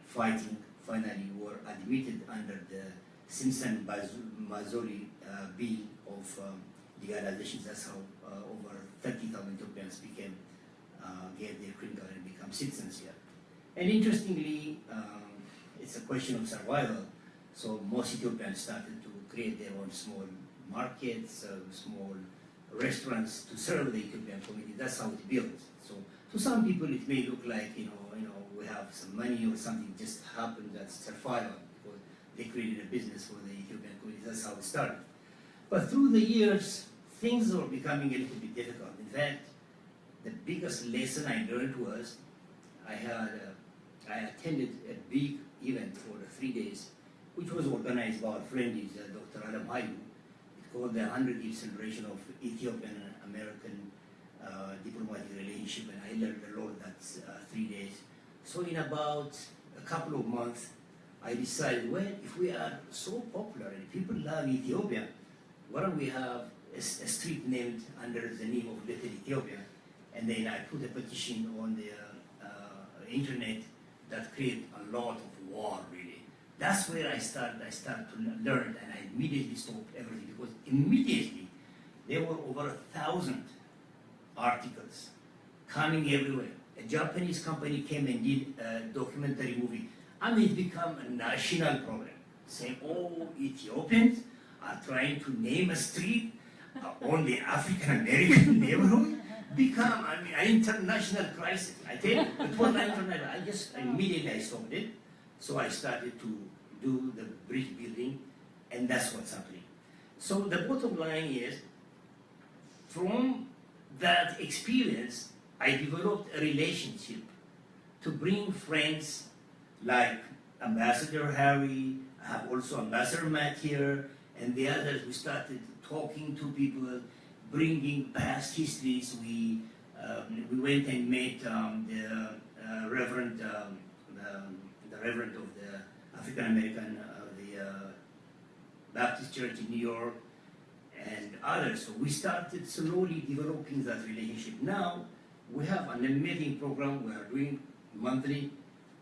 fighting. Finally, we were admitted under the Simpson-Mazzoli bill of legalization. That's how over 30,000 Ethiopians gave their green card and become citizens here. And interestingly, it's a question of survival. So most Ethiopians started to create their own small markets, small restaurants to serve the Ethiopian community. That's how it built. So to some people, it may look like we have some money or something just happened that's survival because they created a business for the Ethiopian community. That's how it started. But through the years, things were becoming a little bit difficult. In fact, the biggest lesson I learned was I attended a big event for 3 days, which was organized by our friend, Dr. Adam Haidu. It's called the 100th celebration of Ethiopian and American diplomatic relationship, and I learned a lot that 3 days. So in about a couple of months, I decided, well, if we are so popular and people love Ethiopia, why don't we have a street named under the name of Little Ethiopia? And then I put a petition on the internet that created a lot of war, really. That's where I started to learn, and I immediately stopped everything because immediately there were over 1,000 articles coming everywhere. A Japanese company came and did a documentary movie. I mean, it became a national problem, saying, oh, Ethiopians are trying to name a street on the African-American neighborhood. Become, I mean, an international crisis. I tell you, it was an international. Immediately I stopped it. So I started to do the bridge building, and that's what's happening. So the bottom line is, from that experience, I developed a relationship to bring friends like Ambassador Harry, I have also Ambassador Matt here, and the others. We started talking to people, bringing past histories. We went and met the Reverend of the African American, the Baptist Church in New York, and others. So we started slowly developing that relationship. Now we have an amazing program. We are doing monthly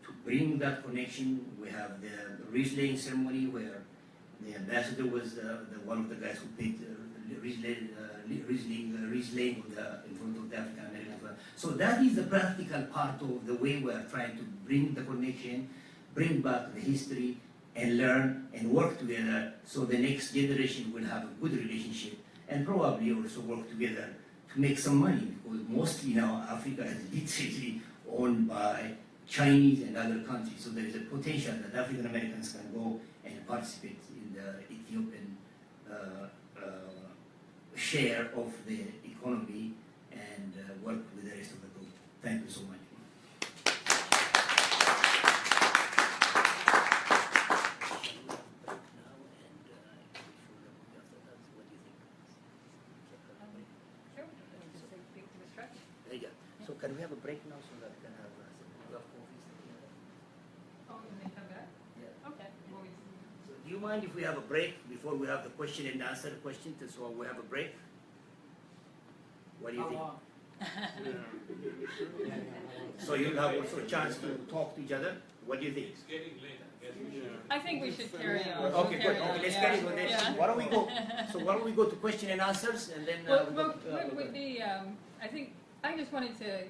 to bring that connection. We have the wreath laying ceremony where the ambassador was one of the guys who paid wreath laying in front of the African Americans. So that is the practical part of the way we are trying to bring the connection, bring back the history, and learn and work together so the next generation will have a good relationship and probably also work together to make some money, because mostly now Africa is literally owned by Chinese and other countries. So there is a potential that African Americans can go and participate in the Ethiopian share of the economy and work with the rest of the group. Thank you so much. So can we have a break now so that we can have coffees? Oh, and then come back? Yeah. Okay. Well, So do you mind if we have a break before we have the question and answer question? So we have a break? What do you think? So you'll have also a chance to talk to each other? What do you think? It's getting late. I think we should carry on. Okay, good. Okay, let's carry on this. Yeah. Why don't we go? So why don't we go to question and answers and then Well, we what would be, I think, I just wanted to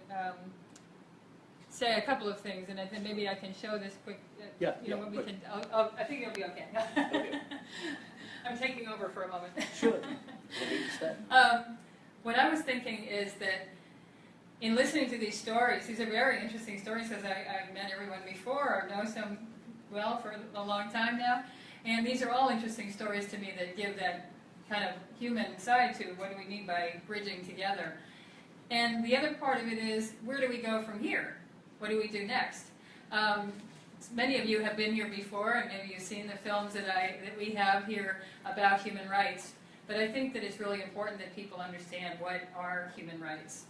say a couple of things, and then maybe I can show this quick, what we good. can, I think it'll be okay. I'm taking over for a moment. Sure. What I was thinking is that in listening to these stories, these are very interesting stories, because I've met everyone before, or know some well for a long time now, and these are all interesting stories to me that give that kind of human side to what do we mean by bridging together. And the other part of it is, where do we go from here? What do we do next? Many of you have been here before, and maybe you've seen the films that we have here about human rights. But I think that it's really important that people understand what are human rights.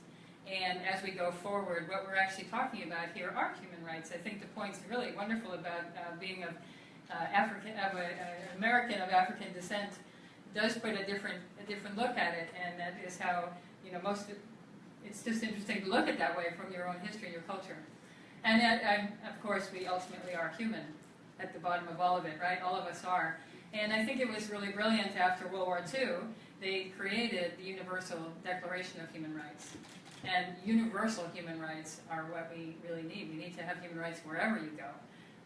And as we go forward, what we're actually talking about here are human rights. I think the point's really wonderful about being an American of African descent does put a different look at it, and that is how it's just interesting to look at that way from your own history, your culture. And of course, we ultimately are human at the bottom of all of it, right? All of us are. And I think it was really brilliant after World War II, they created the Universal Declaration of Human Rights. And universal human rights are what we really need. We need to have human rights wherever you go,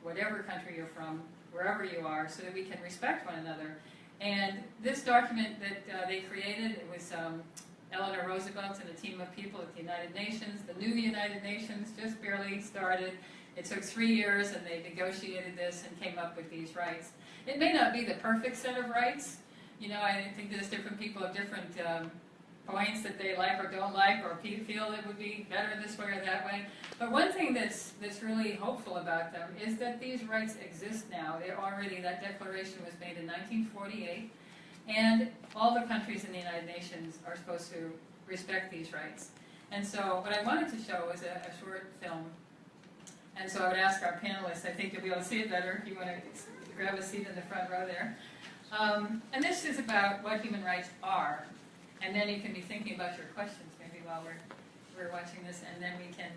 whatever country you're from, wherever you are, so that we can respect one another. And this document that they created, it was Eleanor Roosevelt and a team of people at the United Nations. The new United Nations just barely started. It took 3 years, and they negotiated this and came up with these rights. It may not be the perfect set of rights. I think there's different people have different points that they like or don't like, or feel it would be better this way or that way. But one thing that's really hopeful about them is that these rights exist now. That declaration was made in 1948, and all the countries in the United Nations are supposed to respect these rights. And so what I wanted to show was a short film. And so I would ask our panelists, I think you'll be able to see it better if you want to grab a seat in the front row there. And this is about what human rights are. And then you can be thinking about your questions maybe while we're watching this, and then we can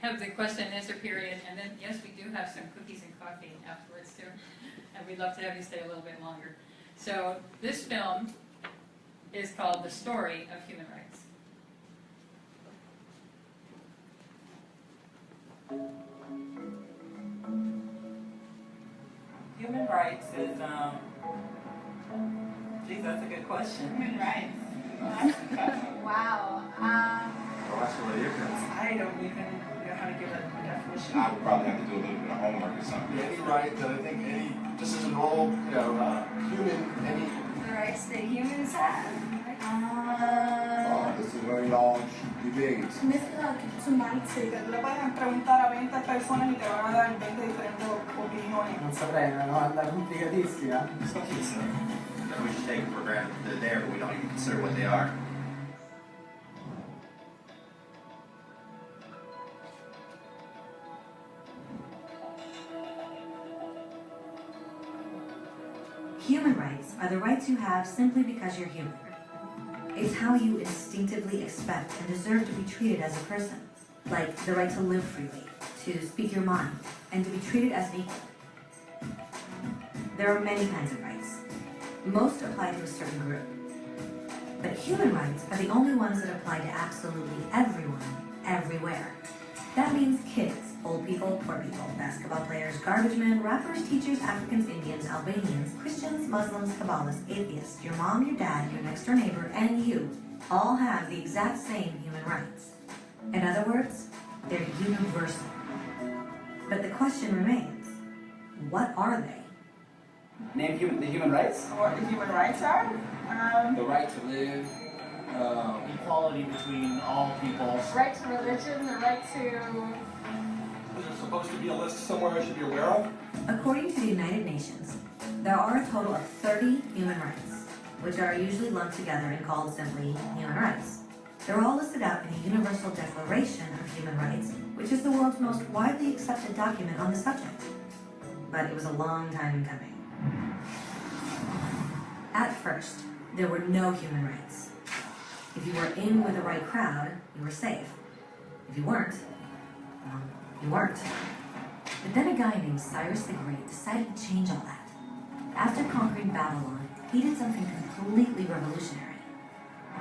have the question and answer period. And then, yes, we do have some cookies and coffee afterwards too. And we'd love to have you stay a little bit longer. So this film is called The Story of Human Rights. Human rights is, geez, that's a good question. Human rights. Wow. I don't even know how to give a definition. I would probably have to do a little bit of homework or something. Any right that I think just as a normal, human, any... The rights that humans have. This is a very large debate. Le pueden preguntar a 20 personas y te van a dar 20 diferentes opiniones. Non saprei, è una domanda complicatissima. We should take it for granted that they're there, but we don't even consider what they are. Human rights are the rights you have simply because you're human. It's how you instinctively expect and deserve to be treated as a person. like the right to live freely, to speak your mind, and to be treated as an equal. There are many kinds of rights. Most apply to a certain group. But human rights are the only ones that apply to absolutely everyone, everywhere. That means kids, old people, poor people, basketball players, garbage men, rappers, teachers, Africans, Indians, Albanians, Christians, Muslims, Kabbalists, atheists, your mom, your dad, your next door neighbor, and you all have the exact same human rights. In other words, they're universal. But the question remains, what are they? Name the human rights? What the human rights are? The right to live, equality between all peoples. Right to religion, the right to... Is there supposed to be a list somewhere I should be aware of? According to the United Nations, there are a total of 30 human rights, which are usually lumped together and called simply human rights. They're all listed out in the Universal Declaration of Human Rights, which is the world's most widely accepted document on the subject. But it was a long time in coming. At first, there were no human rights. If you were in with the right crowd, you were safe. If you weren't, well, you weren't. But then a guy named Cyrus the Great decided to change all that. After conquering Babylon, he did something completely revolutionary.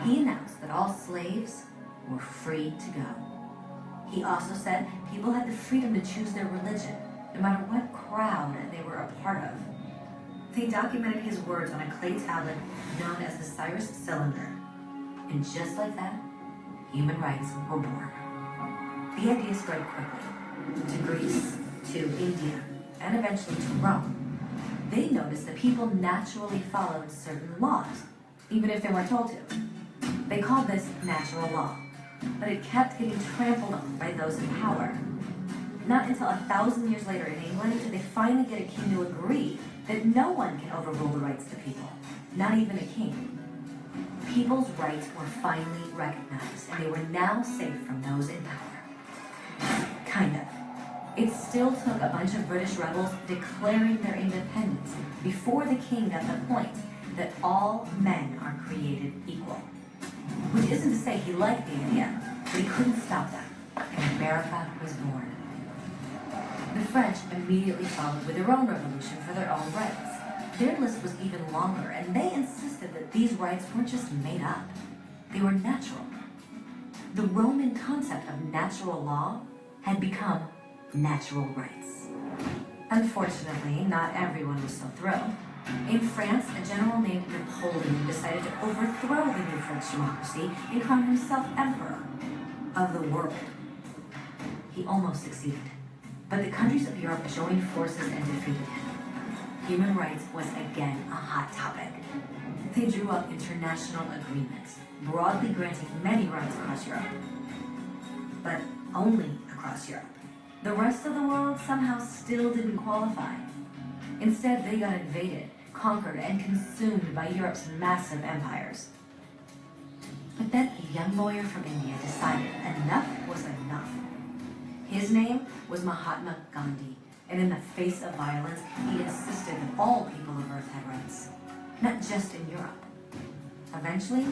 He announced that all slaves were free to go. He also said people had the freedom to choose their religion, no matter what crowd they were a part of. They documented his words on a clay tablet known as the Cyrus Cylinder. And just like that, human rights were born. The idea spread quickly to Greece, to India, and eventually to Rome. They noticed that people naturally followed certain laws, even if they weren't told to. They called this natural law, but it kept getting trampled on by those in power. Not until 1,000 years later in England did they finally get a king to agree that no one can overrule the rights of the people, not even a king. People's rights were finally recognized, and they were now safe from those in power. Kind of. It still took a bunch of British rebels declaring their independence before the king got the point that all men are created equal. Which isn't to say he liked the idea, but he couldn't stop them, and America was born. The French immediately followed with their own revolution for their own rights. Their list was even longer, and they insisted that these rights weren't just made up. They were natural. The Roman concept of natural law had become natural rights. Unfortunately, not everyone was so thrilled. In France, a general named Napoleon decided to overthrow the new French democracy and crown himself emperor of the world. He almost succeeded, but the countries of Europe joined forces and defeated him. Human rights was again a hot topic. They drew up international agreements, broadly granting many rights across Europe. But only across Europe. The rest of the world somehow still didn't qualify. Instead, they got invaded, conquered, and consumed by Europe's massive empires. But then a young lawyer from India decided enough was enough. His name was Mahatma Gandhi, and in the face of violence, he insisted that all people of Earth had rights, not just in Europe. Eventually,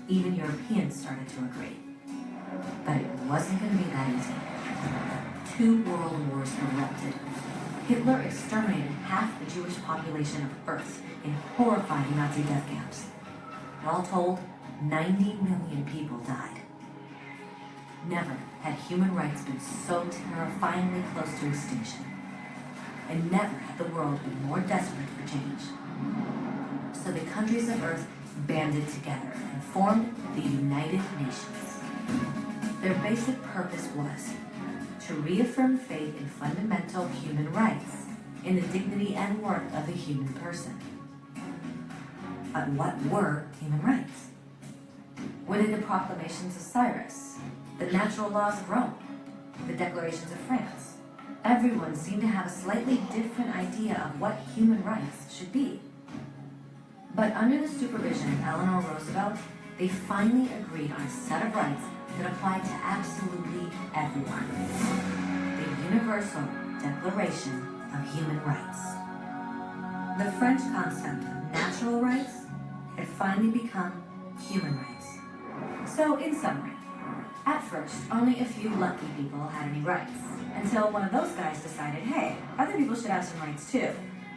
even Europeans started to agree. But it wasn't going to be that easy. 2 world wars erupted. Hitler exterminated half the Jewish population of Earth in horrifying Nazi death camps. All told, 90 million people died. Never had human rights been so terrifyingly close to extinction. And never had the world been more desperate for change. So the countries of Earth banded together and formed the United Nations. Their basic purpose was to reaffirm faith in fundamental human rights, in the dignity and worth of the human person. But what were human rights? Were they the proclamations of Cyrus, the natural laws of Rome, the declarations of France? Everyone seemed to have a slightly different idea of what human rights should be. But under the supervision of Eleanor Roosevelt, they finally agreed on a set of rights that applied to absolutely everyone. The Universal Declaration of Human Rights. The French concept of natural rights had finally become human rights. So, in summary, At first, only a few lucky people had any rights, until one of those guys decided, hey, other people should have some rights too,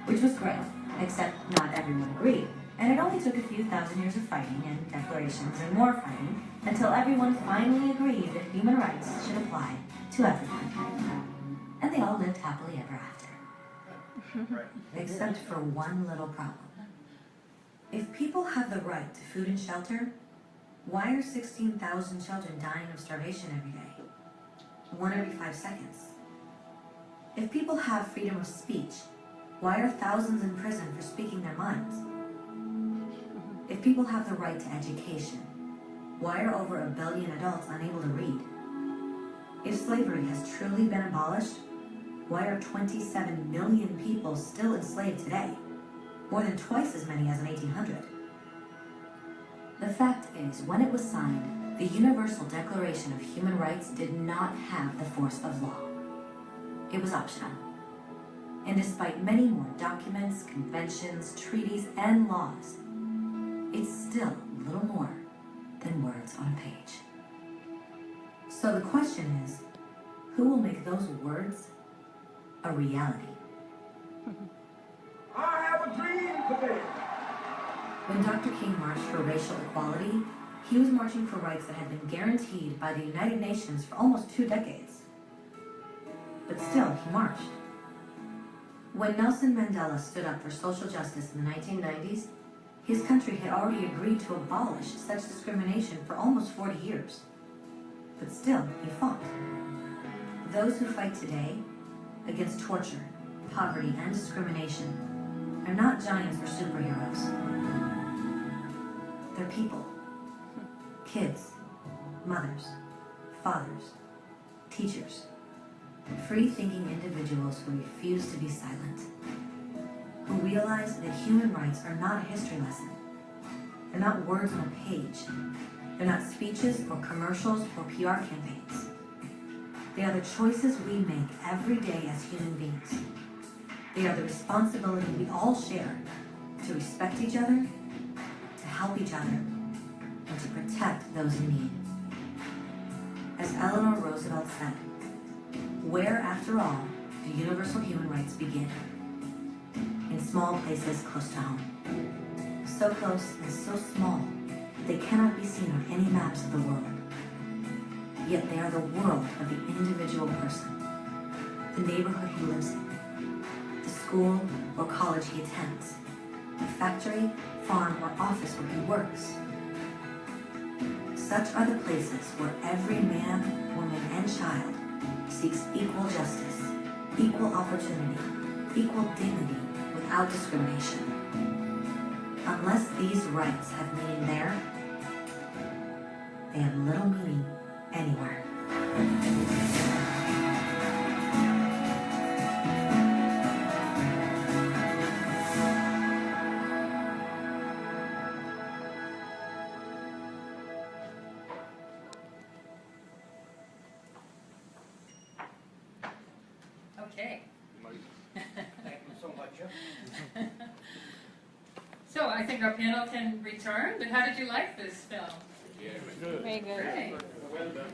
which was great, except not everyone agreed. And it only took a few thousand years of fighting and declarations and more fighting until everyone finally agreed that human rights should apply to everyone. And they all lived happily ever after. Except for one little problem. If people have the right to food and shelter, why are 16,000 children dying of starvation every day? 1 every 5 seconds. If people have freedom of speech, why are thousands in prison for speaking their minds? If people have the right to education, why are over 1 billion adults unable to read? If slavery has truly been abolished, why are 27 million people still enslaved today? More than twice as many as in 1800. The fact is, when it was signed, the Universal Declaration of Human Rights did not have the force of law. It was optional. And despite many more documents, conventions, treaties, and laws, it's still little more than words on a page. So the question is, who will make those words a reality? I have a dream today. When Dr. King marched for racial equality, he was marching for rights that had been guaranteed by the United Nations for almost 2 decades. But still, he marched. When Nelson Mandela stood up for social justice in the 1990s, his country had already agreed to abolish such discrimination for almost 40 years. But still, he fought. Those who fight today against torture, poverty, and discrimination are not giants or superheroes. They're people. Kids, mothers, fathers, teachers, free-thinking individuals who refuse to be silent, who realize that human rights are not a history lesson. They're not words on a page. They're not speeches or commercials or PR campaigns. They are the choices we make every day as human beings. They are the responsibility we all share to respect each other, to help each other, and to protect those in need. As Eleanor Roosevelt said, where, after all, do universal human rights begin? In small places close to home. So close and so small, they cannot be seen on any maps of the world. Yet they are the world of the individual person, the neighborhood he lives in, the school or college he attends, the factory, farm, or office where he works. Such are the places where every man, woman, and child seeks equal justice, equal opportunity, equal dignity without discrimination. Unless these rights have meaning there, they have little meaning anywhere. Okay. Thank you so much. So I think our panel can return, but how did you like this film? Yeah, it was good. Very good. Well done.